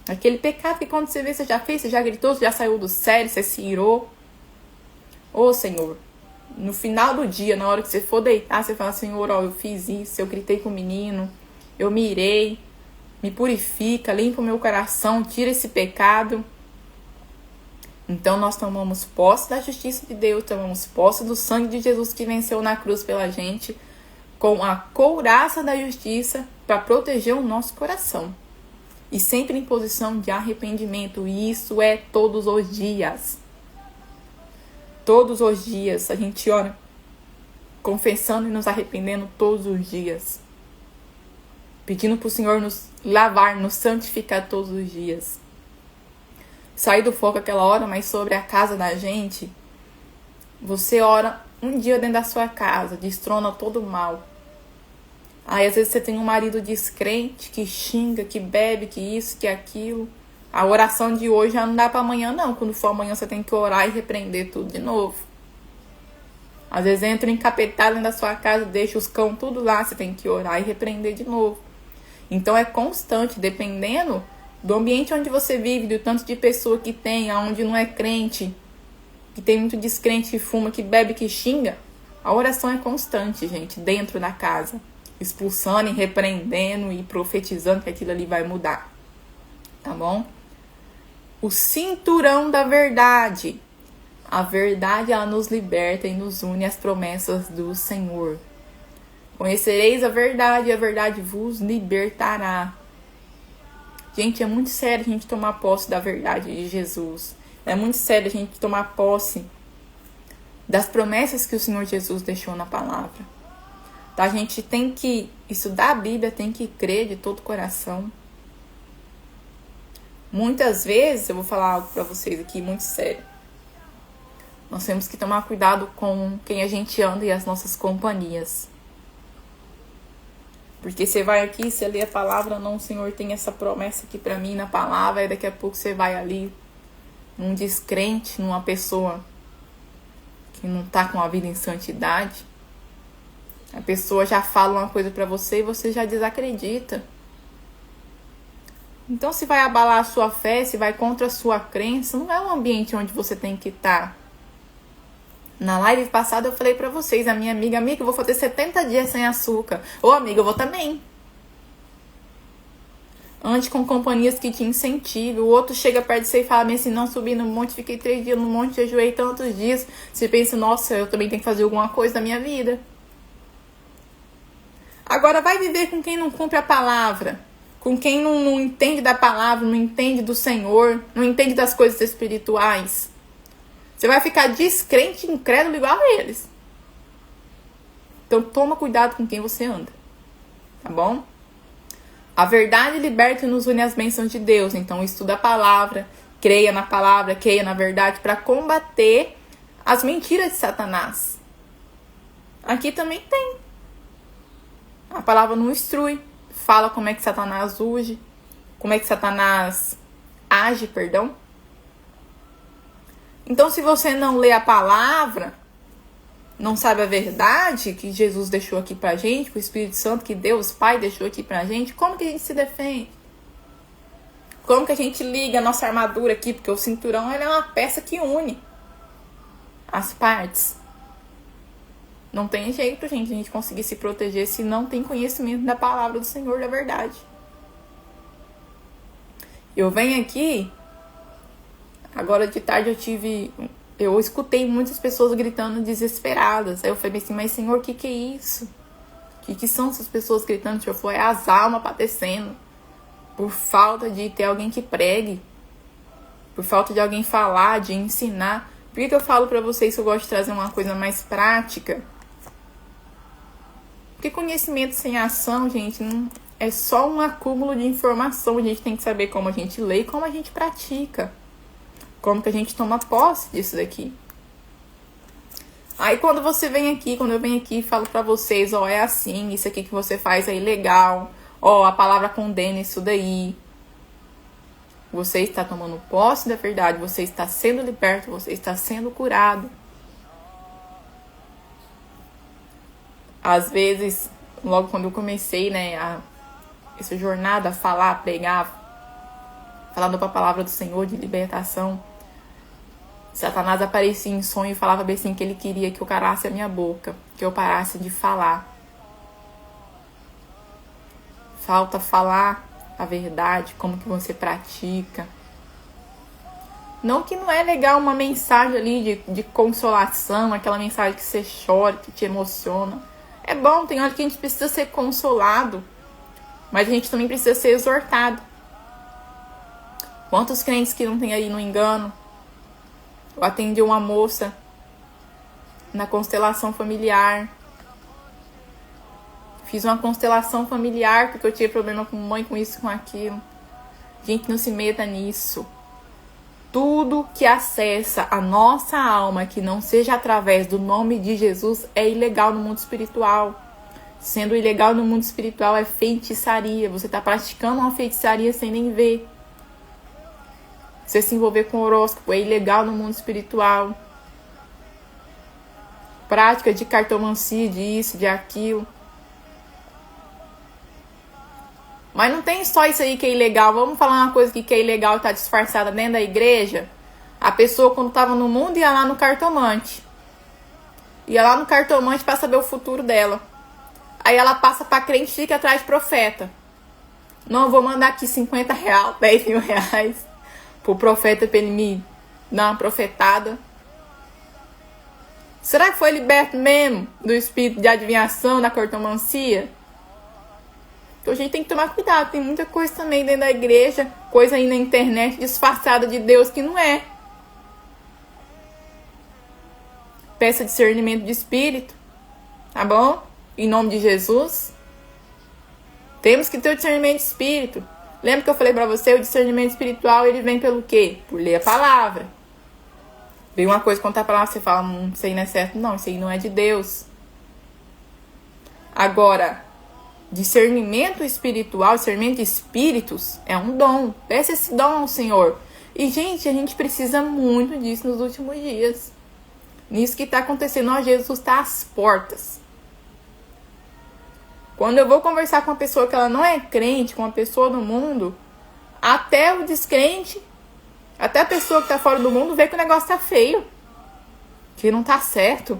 Aquele pecado que quando você vê, você já fez, você já gritou, você já saiu do sério, você se irou. Ô, Senhor, no final do dia, na hora que você for deitar, você fala, Senhor, ó, eu fiz isso, eu gritei com o menino, eu me irei, me purifica, limpa o meu coração, tira esse pecado. Então nós tomamos posse da justiça de Deus, tomamos posse do sangue de Jesus que venceu na cruz pela gente, com a couraça da justiça para proteger o nosso coração. E sempre em posição de arrependimento. E isso é todos os dias. Todos os dias a gente ora confessando e nos arrependendo todos os dias. Pedindo para o Senhor nos lavar, nos santificar todos os dias. Sair do foco aquela hora, mas sobre a casa da gente, você ora um dia dentro da sua casa, destrona todo o mal. Aí às vezes você tem um marido descrente que xinga, que bebe, que isso, que aquilo. A oração de hoje já não dá para amanhã não. Quando for amanhã você tem que orar e repreender tudo de novo. Às vezes entra encapetado dentro da sua casa, deixa os cão tudo lá, você tem que orar e repreender de novo. Então é constante, dependendo do ambiente onde você vive, do tanto de pessoa que tem, aonde não é crente, que tem muito descrente, que fuma, que bebe, que xinga. A oração é constante, gente, dentro da casa. Expulsando e repreendendo e profetizando que aquilo ali vai mudar. Tá bom? O cinturão da verdade. A verdade, ela nos liberta e nos une às promessas do Senhor. Conhecereis a verdade e a verdade vos libertará. Gente, é muito sério a gente tomar posse da verdade de Jesus. É muito sério a gente tomar posse das promessas que o Senhor Jesus deixou na palavra. A gente tem que estudar a Bíblia, tem que crer de todo o coração. Muitas vezes, eu vou falar algo pra vocês aqui muito sério. Nós temos que tomar cuidado com quem a gente anda e as nossas companhias. Porque você vai aqui, você lê a palavra, não, o Senhor tem essa promessa aqui pra mim na palavra, e daqui a pouco você vai ali num descrente, numa pessoa que não tá com a vida em santidade. A pessoa já fala uma coisa pra você e você já desacredita. Então, se vai abalar a sua fé, se vai contra a sua crença, não é um ambiente onde você tem que estar. Na live passada eu falei pra vocês, a minha amiga, eu vou fazer 70 dias sem açúcar. Ô, amiga, eu vou também. Ande com companhias que te incentivam. O outro chega perto de você e fala bem assim, não, subi no monte, fiquei 3 dias no monte, jejuei tantos dias. Você pensa, nossa, eu também tenho que fazer alguma coisa da minha vida. Agora vai viver com quem não cumpre a palavra, com quem não entende da palavra, não entende do Senhor, não entende das coisas espirituais. Você vai ficar descrente e incrédulo igual a eles. Então toma cuidado com quem você anda, tá bom? A verdade liberta e nos une às bênçãos de Deus. Então estuda a palavra, creia na palavra, creia na verdade para combater as mentiras de Satanás. Aqui também tem. A palavra não instrui, fala como é que Satanás age, como é que Satanás age, Então, se você não lê a palavra, não sabe a verdade que Jesus deixou aqui pra gente, que o Espírito Santo, que Deus Pai deixou aqui pra gente, como que a gente se defende? Como que a gente liga a nossa armadura aqui? Porque o cinturão ele é uma peça que une as partes. Não tem jeito, gente, a gente conseguir se proteger se não tem conhecimento da palavra do Senhor, da verdade. Eu venho aqui, agora de tarde eu escutei muitas pessoas gritando desesperadas. Aí eu falei assim, mas Senhor, o que é isso? O que são essas pessoas gritando? O Senhor falou, é as almas padecendo por falta de ter alguém que pregue, por falta de alguém falar, de ensinar. Por que eu falo pra vocês que eu gosto de trazer uma coisa mais prática? Porque conhecimento sem ação, gente, não é só um acúmulo de informação. A gente tem que saber como a gente lê e como a gente pratica. Como que a gente toma posse disso daqui. Aí quando eu venho aqui e falo pra vocês, ó, é assim, isso aqui que você faz é ilegal. Ó, a palavra condena isso daí. Você está tomando posse da verdade, você está sendo liberto, você está sendo curado. Às vezes, logo quando eu comecei, né, essa jornada a falar, a pregar, falando para a palavra do Senhor de libertação, Satanás aparecia em sonho e falava bem assim que ele queria que eu calasse a minha boca, que eu parasse de falar. Falta falar a verdade, como que você pratica. Não que não é legal uma mensagem ali de consolação, aquela mensagem que você chora, que te emociona. É bom, tem hora que a gente precisa ser consolado, mas a gente também precisa ser exortado. Quantos crentes que não tem aí no engano? Eu atendi uma moça na constelação familiar. Fiz uma constelação familiar porque eu tinha problema com mãe, com isso, com aquilo. Gente, não se meta nisso. Tudo que acessa a nossa alma, que não seja através do nome de Jesus, é ilegal no mundo espiritual. Sendo ilegal no mundo espiritual é feitiçaria. Você está praticando uma feitiçaria sem nem ver. Você se envolver com horóscopo é ilegal no mundo espiritual. Prática de cartomancia, de isso, de aquilo. Mas não tem só isso aí que é ilegal. Vamos falar uma coisa que é ilegal e está disfarçada dentro da igreja. A pessoa, quando estava no mundo, ia lá no cartomante. Ia lá no cartomante para saber o futuro dela. Aí ela passa para crente e fica atrás de profeta. Não, eu vou mandar aqui 50 reais, 10 mil reais pro profeta para ele me dar uma profetada. Será que foi liberto mesmo do espírito de adivinhação, da cartomancia? Então a gente tem que tomar cuidado. Tem muita coisa também dentro da igreja, coisa aí na internet disfarçada de Deus que não é. Peça discernimento de espírito, tá bom? Em nome de Jesus. Temos que ter o discernimento de espírito. Lembra que eu falei pra você, o discernimento espiritual, ele vem pelo quê? Por ler a palavra. Vem uma coisa, contar a palavra, você fala, isso aí não é certo. Não, isso aí não é de Deus. Agora, discernimento espiritual, discernimento de espíritos, é um dom. Peça esse dom ao Senhor. E, gente, a gente precisa muito disso nos últimos dias. Nisso que está acontecendo, ó, Jesus está às portas. Quando eu vou conversar com uma pessoa que ela não é crente, com uma pessoa do mundo, até o descrente, até a pessoa que está fora do mundo vê que o negócio está feio, que não está certo.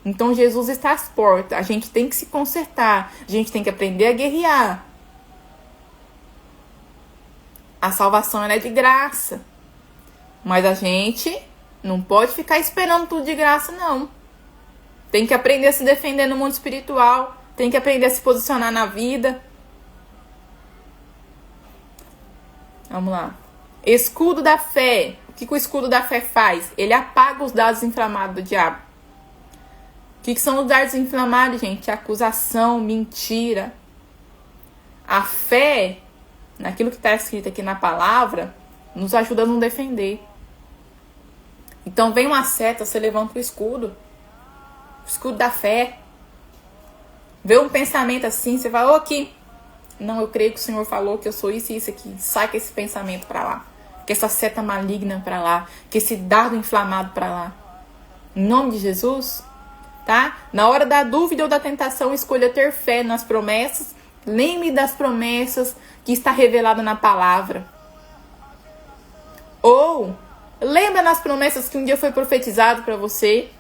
Então Jesus está às portas. A gente tem que se consertar. A gente tem que aprender a guerrear. A salvação ela é de graça. Mas a gente não pode ficar esperando tudo de graça, não. Tem que aprender a se defender no mundo espiritual. Tem que aprender a se posicionar na vida. Vamos lá. Escudo da fé. O que o escudo da fé faz? Ele apaga os dardos inflamados do diabo. O que são os dardos inflamados, gente? Acusação, mentira. A fé, naquilo que está escrito aqui na palavra, nos ajuda a não defender. Então vem uma seta, você levanta o escudo. O escudo da fé. Vê um pensamento assim, você fala, aqui. Não, eu creio que o Senhor falou que eu sou isso e isso aqui. Sai com esse pensamento para lá. Que essa seta maligna para lá. Que esse dardo inflamado para lá. Em nome de Jesus, tá? Na hora da dúvida ou da tentação, escolha ter fé nas promessas. Lembre das promessas que está revelada na palavra. Ou lembra nas promessas que um dia foi profetizado para você.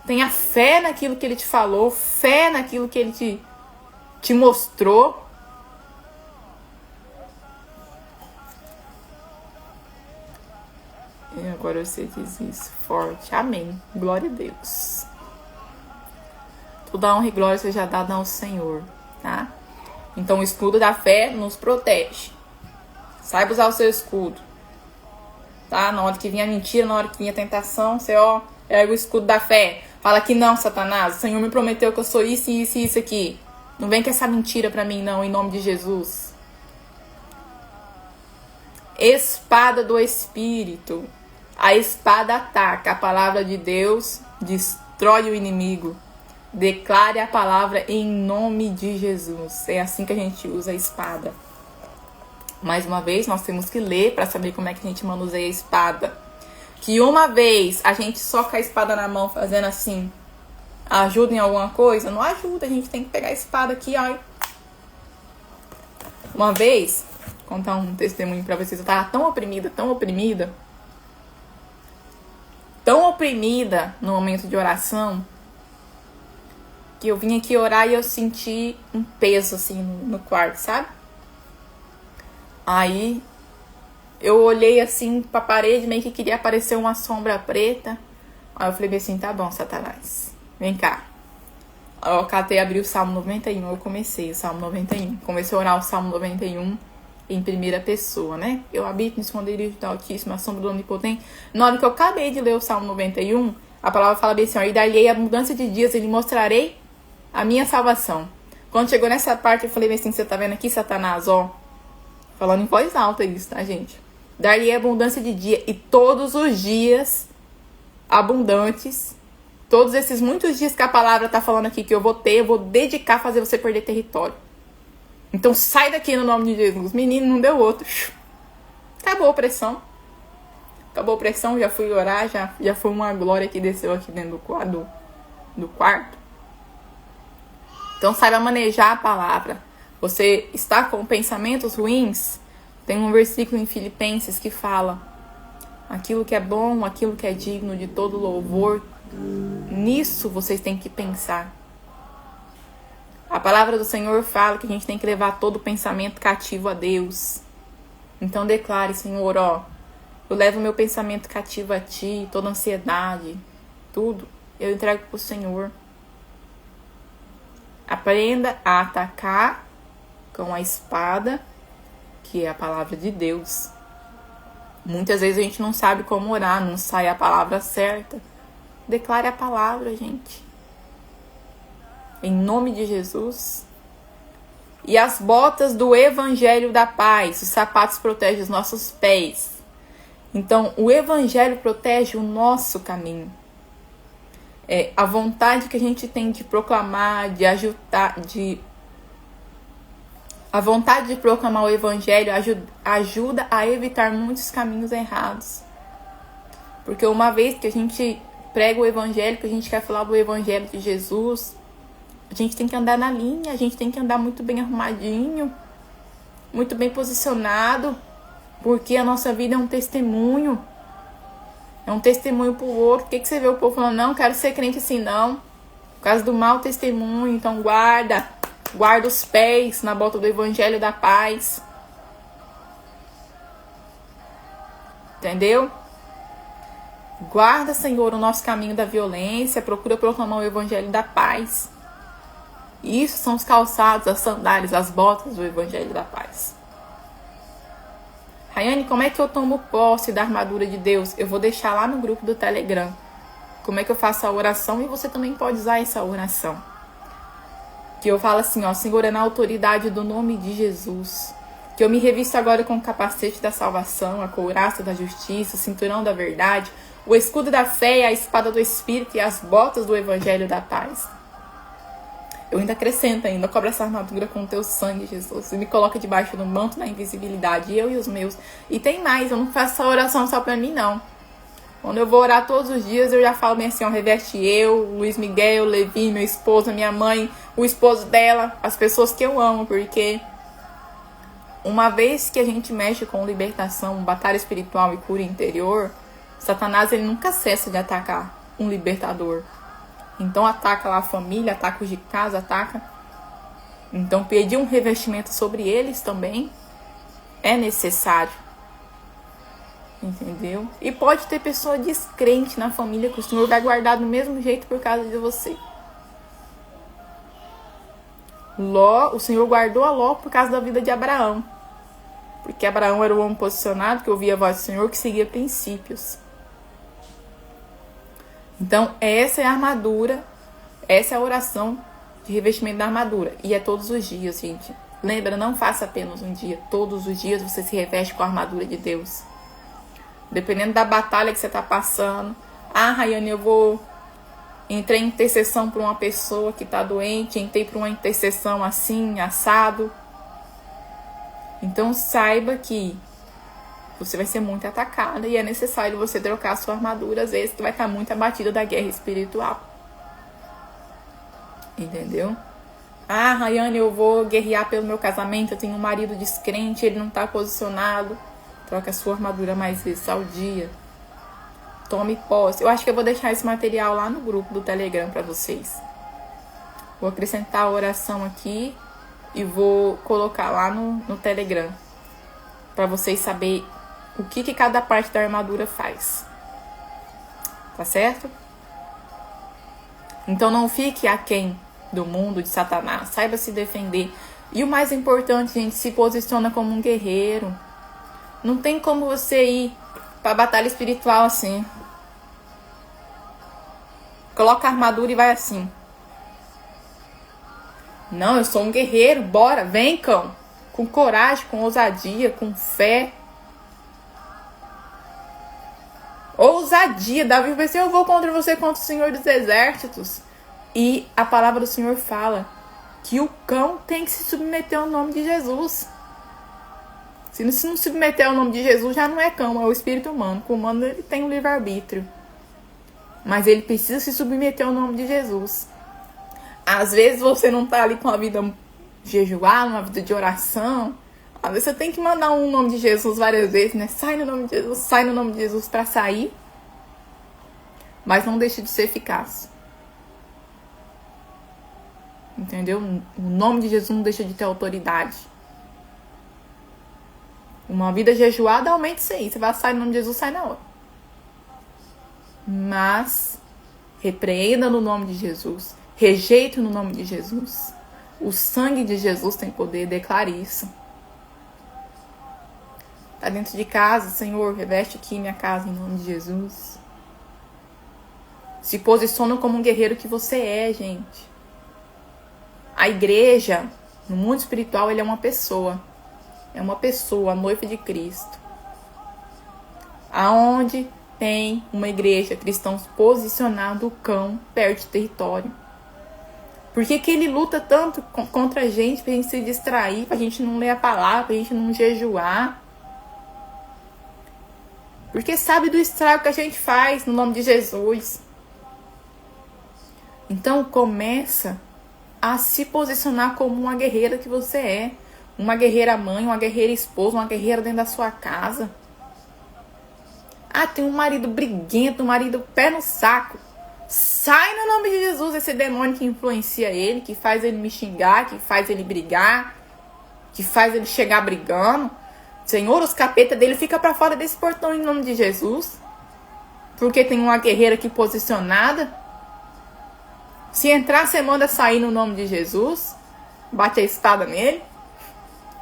Tenha fé naquilo que ele te falou, fé naquilo que ele te mostrou. E agora você diz isso forte. Amém. Glória a Deus. Toda honra e glória seja dada ao Senhor, tá? Então o escudo da fé nos protege. Saiba usar o seu escudo, tá? Na hora que vinha a mentira, na hora que vinha a tentação, você, ergue o escudo da fé. Fala que não, Satanás, o Senhor me prometeu que eu sou isso, isso e isso aqui. Não vem com essa mentira pra mim, não, em nome de Jesus. Espada do Espírito. A espada ataca. A palavra de Deus destrói o inimigo. Declare a palavra em nome de Jesus. É assim que a gente usa a espada. Mais uma vez, nós temos que ler para saber como é que a gente manuseia a espada. Que uma vez a gente só com a espada na mão fazendo assim, ajuda em alguma coisa? Não ajuda, a gente tem que pegar a espada aqui, ó. Uma vez, vou contar um testemunho pra vocês, eu tava tão oprimida no momento de oração, que eu vim aqui orar e eu senti um peso assim no quarto, sabe? Aí eu olhei assim pra parede, meio que queria aparecer uma sombra preta. Aí eu falei assim, tá bom, Satanás, vem cá. Aí eu catei, abri o Salmo 91, eu comecei o Salmo 91. Comecei a orar o Salmo 91 em primeira pessoa, né? Eu habito no esconderijo do Altíssimo, a sombra do Onipotente. Na hora que eu acabei de ler o Salmo 91, a palavra fala bem assim, ó, e dar-lhe a mudança de dias, e lhe mostrarei a minha salvação. Quando chegou nessa parte, eu falei assim, você tá vendo aqui, Satanás, ó? Falando em voz alta isso, tá, gente? Dar-lhe abundância de dia, e todos os dias abundantes, todos esses muitos dias que a palavra tá falando aqui que eu vou dedicar a fazer você perder território. Então sai daqui no nome de Jesus. Menino, não deu outro. Acabou a pressão. Acabou a pressão, já fui orar, já foi uma glória que desceu aqui dentro do quarto. Então saiba manejar a palavra. Você está com pensamentos ruins? Tem um versículo em Filipenses que fala: aquilo que é bom, aquilo que é digno de todo louvor, nisso vocês têm que pensar. A palavra do Senhor fala que a gente tem que levar todo pensamento cativo a Deus. Então declare, Senhor, ó, eu levo meu pensamento cativo a Ti, toda ansiedade, tudo, eu entrego pro Senhor. Aprenda a atacar com a espada, que é a palavra de Deus. Muitas vezes a gente não sabe como orar, não sai a palavra certa. Declare a palavra, gente. Em nome de Jesus. E as botas do Evangelho da Paz. Os sapatos protegem os nossos pés. Então, o Evangelho protege o nosso caminho. A vontade que a gente tem de proclamar, a vontade de proclamar o Evangelho ajuda a evitar muitos caminhos errados. Porque uma vez que a gente prega o Evangelho, que a gente quer falar do Evangelho de Jesus, a gente tem que andar na linha, a gente tem que andar muito bem arrumadinho, muito bem posicionado, porque a nossa vida é um testemunho. É um testemunho pro outro. O que você vê o povo falando? Não, quero ser crente assim, não. Por causa do mau testemunho. Então guarda os pés na bota do Evangelho da Paz. Entendeu? Guarda, Senhor, o nosso caminho da violência. Procura proclamar o Evangelho da Paz. Isso são os calçados, as sandálias, as botas do Evangelho da Paz. Rayane, como é que eu tomo posse da armadura de Deus? Eu vou deixar lá no grupo do Telegram como é que eu faço a oração, e você também pode usar essa oração. Que eu falo assim, ó, Senhor, é na autoridade do nome de Jesus, que eu me revisto agora com o capacete da salvação, a couraça da justiça, o cinturão da verdade, o escudo da fé, a espada do Espírito e as botas do Evangelho da Paz. Eu ainda acrescento ainda, cobra essa armadura com o teu sangue, Jesus. E me coloca debaixo do manto da invisibilidade, eu e os meus. E tem mais, eu não faço essa oração só pra mim, não. Quando eu vou orar todos os dias, eu já falo bem assim, ó, reveste eu, Luiz Miguel, Levi, meu esposo, minha mãe, o esposo dela, as pessoas que eu amo, porque uma vez que a gente mexe com libertação, batalha espiritual e cura interior, Satanás ele nunca cessa de atacar um libertador. Então ataca lá a família, ataca os de casa, ataca. Então pedir um revestimento sobre eles também é necessário. Entendeu? E pode ter pessoa descrente na família que o Senhor vai guardar do mesmo jeito por causa de você. O Senhor guardou a Ló por causa da vida de Abraão. Porque Abraão era o homem posicionado, que ouvia a voz do Senhor, que seguia princípios. Então, essa é a armadura, essa é a oração de revestimento da armadura. E é todos os dias, gente. Lembra, não faça apenas um dia. Todos os dias você se reveste com a armadura de Deus. Dependendo da batalha que você está passando. Ah, Rayane, entrei em intercessão por uma pessoa que está doente. Entrei por uma intercessão assim, assado. Então saiba que você vai ser muito atacada. E é necessário você trocar a sua armadura. Às vezes você vai estar muito abatida da guerra espiritual. Entendeu? Ah, Rayane, eu vou guerrear pelo meu casamento. Eu tenho um marido descrente, ele não está posicionado. Troca a sua armadura mais vezes ao dia. Tome posse. Eu acho que eu vou deixar esse material lá no grupo do Telegram para vocês. Vou acrescentar a oração aqui e vou colocar lá no Telegram. Para vocês saberem o que cada parte da armadura faz. Tá certo? Então não fique aquém do mundo, de Satanás. Saiba se defender. E o mais importante, gente, se posiciona como um guerreiro. Não tem como você ir pra batalha espiritual assim. Coloca a armadura e vai assim. Não, eu sou um guerreiro. Bora, vem, cão. Com coragem, com ousadia, com fé. Ousadia. Davi vai dizer, eu vou contra você, contra o Senhor dos Exércitos. E a palavra do Senhor fala que o cão tem que se submeter ao nome de Jesus. Se não submeter ao nome de Jesus, já não é cão, é o espírito humano. O humano ele tem um livre-arbítrio. Mas ele precisa se submeter ao nome de Jesus. Às vezes você não tá ali com a vida jejuada, uma vida de oração. Às vezes você tem que mandar um nome de Jesus várias vezes, né? Sai no nome de Jesus, sai no nome de Jesus para sair. Mas não deixe de ser eficaz. Entendeu? O nome de Jesus não deixa de ter autoridade. Uma vida jejuada aumenta isso aí. Você vai sair no nome de Jesus, sai na hora. Mas repreenda no nome de Jesus. Rejeite no nome de Jesus. O sangue de Jesus tem poder, declare isso. Tá dentro de casa, Senhor, reveste aqui minha casa em nome de Jesus. Se posiciona como um guerreiro que você é, gente. A igreja, no mundo espiritual, ele é uma pessoa. É uma pessoa, a noiva de Cristo. Aonde tem uma igreja, cristãos posicionados, o cão perde território. Por que ele luta tanto contra a gente, pra gente se distrair, pra gente não ler a palavra, pra gente não jejuar? Porque sabe do estrago que a gente faz no nome de Jesus. Então começa a se posicionar como uma guerreira que você é. Uma guerreira mãe, uma guerreira esposa, uma guerreira dentro da sua casa. Ah, tem um marido briguento, um marido pé no saco. Sai no nome de Jesus esse demônio que influencia ele, que faz ele me xingar, que faz ele brigar, que faz ele chegar brigando. Senhor, os capetas dele ficam pra fora desse portão em nome de Jesus. Porque tem uma guerreira aqui posicionada. Se entrar, você manda sair no nome de Jesus. Bate a espada nele.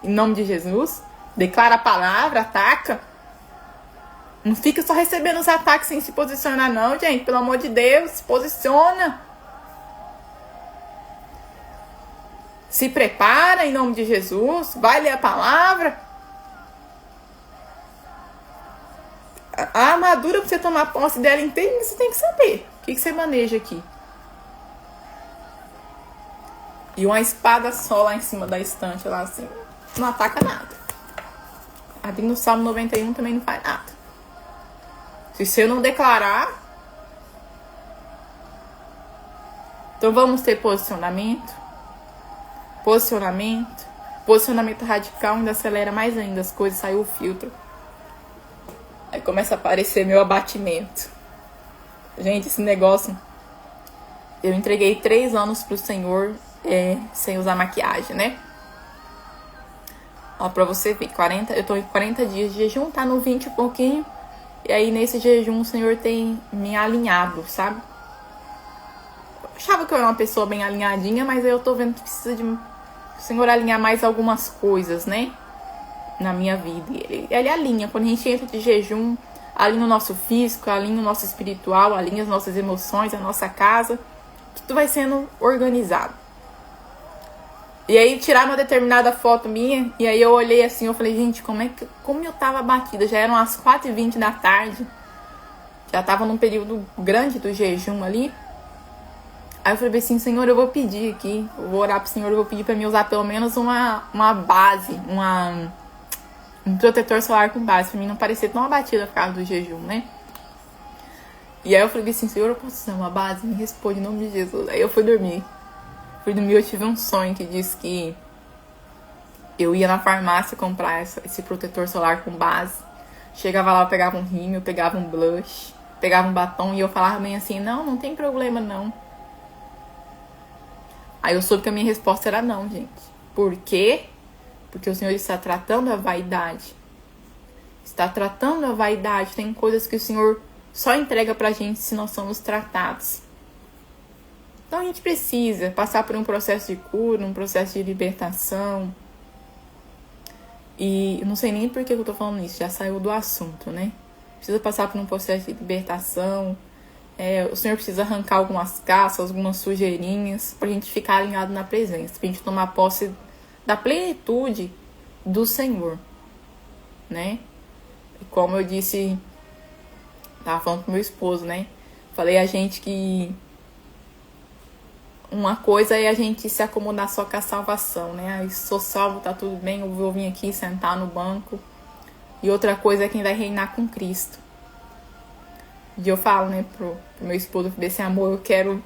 Em nome de Jesus. Declara a palavra, ataca. Não fica só recebendo os ataques sem se posicionar não, gente. Pelo amor de Deus, se posiciona. Se prepara em nome de Jesus. Vai ler a palavra. A armadura, pra você tomar posse dela inteira, você tem que saber. O que você maneja aqui? E uma espada só lá em cima da estante, lá assim, não ataca nada. Abrindo o Salmo 91 também não faz nada. Se você não declarar, então vamos ter posicionamento. Posicionamento radical ainda acelera mais ainda as coisas, saiu o filtro. Aí começa a aparecer meu abatimento. Gente, esse negócio... Eu entreguei 3 anos pro Senhor sem usar maquiagem, né? Ó, pra você ver, eu tô em 40 dias de jejum, tá no 20 e pouquinho. E aí nesse jejum o Senhor tem me alinhado, sabe? Eu achava que eu era uma pessoa bem alinhadinha, mas aí eu tô vendo que precisa de o Senhor alinhar mais algumas coisas, né? Na minha vida. Ele alinha. Quando a gente entra de jejum, alinha o nosso físico, alinha o nosso espiritual, alinha as nossas emoções, a nossa casa. Tudo vai sendo organizado. E aí tiraram uma determinada foto minha, e aí eu olhei assim, eu falei, gente, como eu tava abatida? Já eram as 4h20 da tarde. Já tava num período grande do jejum ali. Aí eu falei assim, Senhor, eu vou pedir aqui, eu vou orar pro Senhor, eu vou pedir pra mim usar pelo menos uma base, um protetor solar com base, pra mim não parecer tão abatida por causa do jejum, né? E aí eu falei assim, Senhor, eu posso usar uma base? Me responde em nome de Jesus. Aí eu fui dormir. Eu tive um sonho que disse que eu ia na farmácia comprar esse protetor solar com base. Chegava lá, eu pegava um rímel, eu pegava um blush, pegava um batom e eu falava bem assim, não tem problema não. Aí eu soube que a minha resposta era não, gente. Por quê? Porque o Senhor está tratando a vaidade. Está tratando a vaidade. Tem coisas que o Senhor só entrega pra gente se nós somos tratados. Então a gente precisa passar por um processo de cura, um processo de libertação. E eu não sei nem por que eu tô falando isso, já saiu do assunto, né? Precisa passar por um processo de libertação. O Senhor precisa arrancar algumas cascas, algumas sujeirinhas, pra gente ficar alinhado na presença, pra gente tomar posse da plenitude do Senhor, né? E como eu disse, tava falando pro meu esposo, né? Falei a gente que uma coisa é a gente se acomodar só com a salvação, né? Aí sou salvo, tá tudo bem, eu vou vir aqui sentar no banco. E outra coisa é quem vai reinar com Cristo. E eu falo, né, pro meu esposo, desse amor, eu quero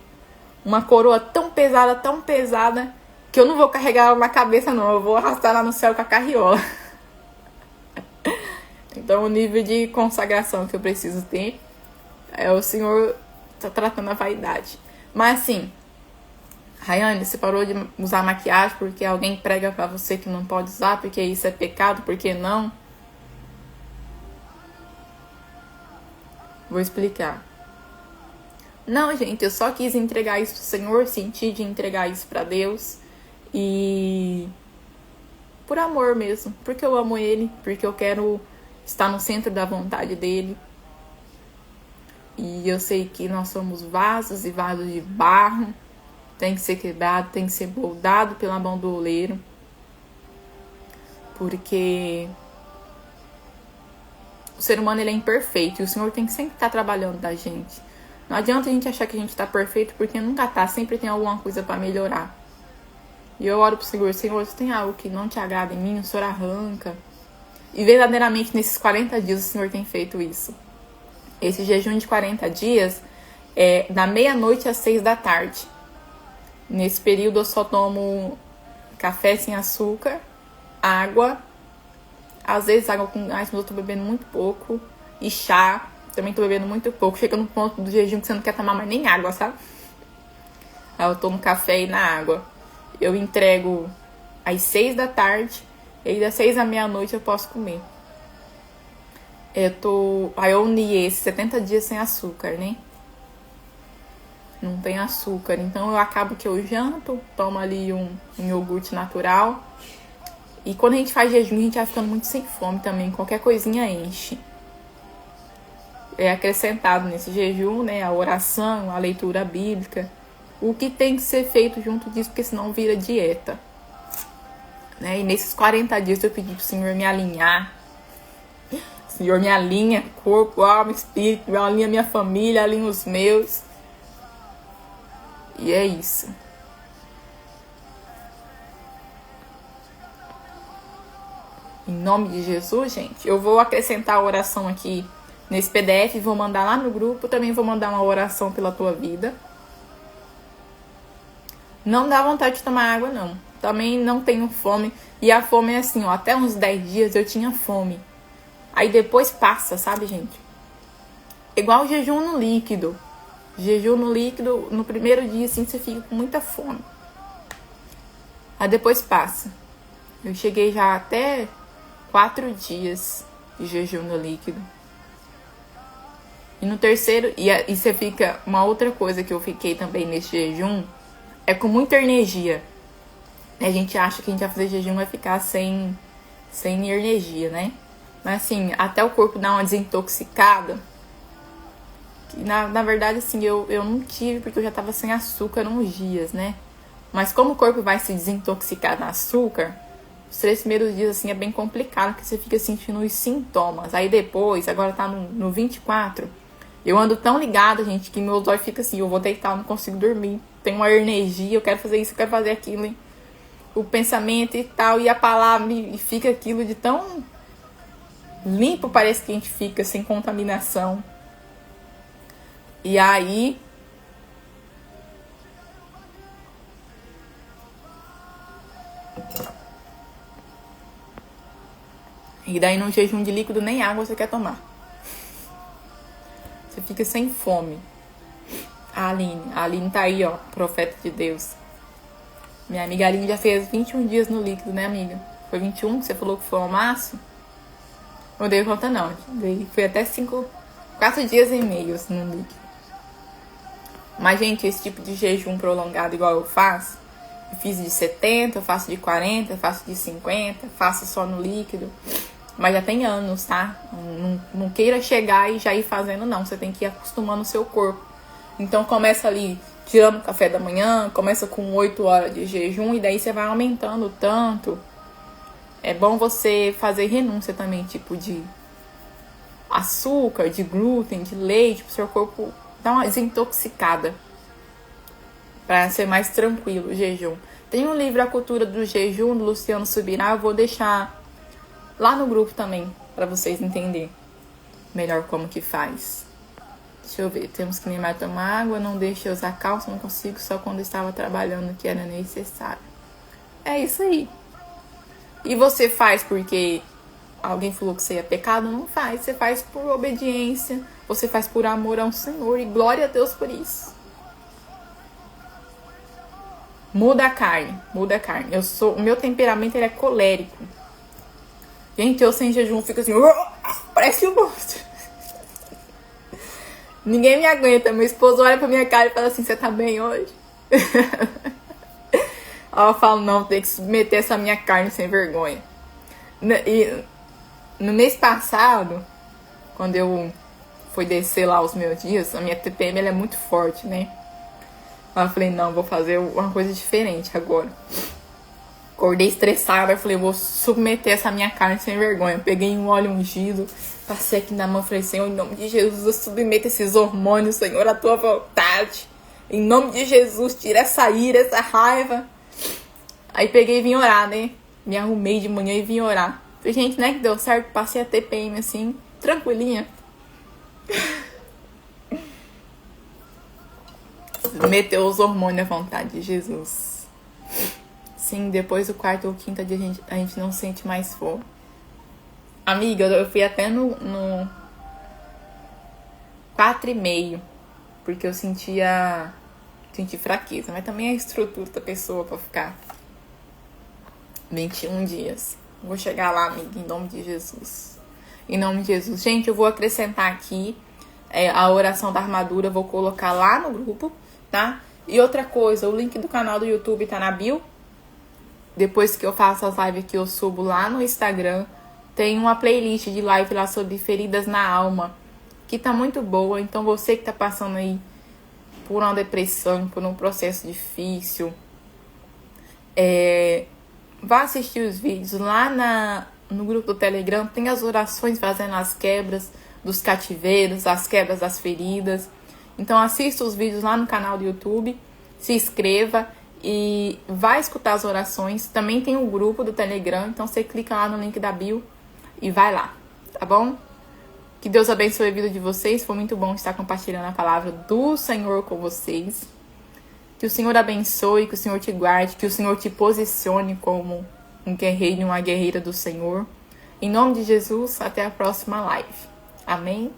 uma coroa tão pesada, que eu não vou carregar ela na cabeça, não. Eu vou arrastar ela no céu com a carriola. Então, o nível de consagração que eu preciso ter, o Senhor tá tratando a vaidade. Mas, assim, Rayane, você parou de usar maquiagem porque alguém prega pra você que não pode usar, porque isso é pecado, por que não? Vou explicar. Não, gente, eu só quis entregar isso pro Senhor, senti de entregar isso pra Deus. E por amor mesmo, porque eu amo Ele, porque eu quero estar no centro da vontade dEle. E eu sei que nós somos vasos e vasos de barro, tem que ser quebrado, tem que ser moldado pela mão do oleiro. Porque o ser humano ele é imperfeito e o Senhor tem que sempre estar trabalhando da gente. Não adianta a gente achar que a gente está perfeito, porque nunca tá, sempre tem alguma coisa para melhorar. E eu oro pro Senhor, Senhor, se tem algo que não te agrada em mim, o Senhor arranca. E verdadeiramente nesses 40 dias o Senhor tem feito isso. Esse jejum de 40 dias é da meia-noite às 6 da tarde. Nesse período eu só tomo café sem açúcar, água, às vezes água com gás, mas eu tô bebendo muito pouco. E chá, também tô bebendo muito pouco. Chega no ponto do jejum que você não quer tomar mais nem água, sabe? Aí eu tomo café e na água. Eu entrego às 6 da tarde, e aí das 6 à meia-noite eu posso comer. Aí eu uni esses 70 dias sem açúcar, né? Não tem açúcar, então eu acabo que eu janto, tomo ali um iogurte natural. E quando a gente faz jejum, a gente vai ficando muito sem fome também, qualquer coisinha enche. É acrescentado nesse jejum, né, a oração, a leitura bíblica, o que tem que ser feito junto disso, porque senão vira dieta. Né? E nesses 40 dias eu pedi pro Senhor me alinhar. Senhor, me alinha corpo, alma, espírito, alinha minha família, alinha os meus. E é isso. Em nome de Jesus, gente, eu vou acrescentar a oração aqui nesse PDF, vou mandar lá no grupo, também vou mandar uma oração pela tua vida. Não dá vontade de tomar água, não. Também não tenho fome. E a fome é assim, ó, até uns 10 dias eu tinha fome. Aí depois passa, sabe, gente? Igual jejum no líquido. Jejum no líquido, no primeiro dia, assim, você fica com muita fome. Aí depois passa. Eu cheguei já até 4 dias de jejum no líquido. E no terceiro, e você fica, uma outra coisa que eu fiquei também nesse jejum, é com muita energia. A gente acha que a gente vai fazer jejum vai ficar sem energia, né? Mas assim, até o corpo dar uma desintoxicada. Que na verdade, assim, eu não tive, porque eu já tava sem açúcar uns dias, né? Mas como o corpo vai se desintoxicar do açúcar, os 3 primeiros dias, assim, é bem complicado, porque você fica sentindo os sintomas. Aí depois, agora tá no 24, eu ando tão ligada, gente, que meus olhos ficam assim, eu vou deitar, eu não consigo dormir. Tenho uma energia, eu quero fazer isso, eu quero fazer aquilo, hein? O pensamento e tal, e a palavra, e fica aquilo de tão limpo, parece que a gente fica, sem contaminação. E aí... E daí no jejum de líquido nem água você quer tomar. Você fica sem fome. A Aline tá aí, ó, profeta de Deus. Minha amiga Aline já fez 21 dias no líquido, né, amiga? Foi 21 que você falou que foi ao máximo? Não dei conta, não. Foi até 4 dias e meio assim, no líquido. Mas, gente, esse tipo de jejum prolongado igual eu faço, eu fiz de 70, eu faço de 40, eu faço de 50, faço só no líquido. Mas já tem anos, tá? Não queira chegar e já ir fazendo, não. Você tem que ir acostumando o seu corpo. Então, começa ali, tirando o café da manhã, começa com 8 horas de jejum e daí você vai aumentando tanto. É bom você fazer renúncia também, tipo de açúcar, de glúten, de leite, pro seu corpo dar uma desintoxicada. Pra ser mais tranquilo o jejum. Tem um livro A Cultura do Jejum, do Luciano Subirá, eu vou deixar lá no grupo também, pra vocês entenderem melhor como que faz. Deixa eu ver, temos que lembrar de tomar água, não deixe eu usar calça, não consigo, só quando estava trabalhando que era necessário. É isso aí. E você faz porque alguém falou que você é pecado? Não faz, você faz por obediência, você faz por amor ao Senhor e glória a Deus por isso. Muda a carne, muda a carne. O meu temperamento ele é colérico. Gente, eu sem jejum fico assim, parece um monstro. Ninguém me aguenta. Meu esposo olha pra minha cara e fala assim, você tá bem hoje? Aí eu falo, não, tem que submeter essa minha carne sem vergonha. E no mês passado, quando eu fui descer lá os meus dias, a minha TPM ela é muito forte, né? Aí eu falei, não, vou fazer uma coisa diferente agora. Acordei estressada, eu falei, vou submeter essa minha carne sem vergonha. Peguei um óleo ungido, passei aqui na mão e falei, Senhor, em nome de Jesus, eu submeto esses hormônios, Senhor, à tua vontade. Em nome de Jesus, tira essa ira, essa raiva. Aí peguei e vim orar, né? Me arrumei de manhã e vim orar. Falei, gente, né, que deu certo, passei a TPM assim, tranquilinha. Meteu os hormônios à vontade de Jesus. Sim, depois do 4º ou 5º dia a gente não sente mais fome. Amiga, eu fui até no 4,5, porque eu senti fraqueza, mas também a estrutura da pessoa pra ficar 21 dias. Vou chegar lá, amiga, em nome de Jesus. Em nome de Jesus. Gente, eu vou acrescentar aqui a oração da armadura, vou colocar lá no grupo, tá? E outra coisa, o link do canal do YouTube tá na bio. Depois que eu faço as lives aqui, eu subo lá no Instagram. Tem uma playlist de live lá sobre feridas na alma, que tá muito boa. Então você que tá passando aí por uma depressão, por um processo difícil, vá assistir os vídeos lá no grupo do Telegram. Tem as orações fazendo as quebras dos cativeiros, as quebras das feridas. Então assista os vídeos lá no canal do YouTube, se inscreva e vai escutar as orações. Também tem o grupo do Telegram, então você clica lá no link da bio e vai lá, tá bom? Que Deus abençoe a vida de vocês. Foi muito bom estar compartilhando a palavra do Senhor com vocês. Que o Senhor abençoe, que o Senhor te guarde, que o Senhor te posicione como um guerreiro e uma guerreira do Senhor. Em nome de Jesus, até a próxima live. Amém?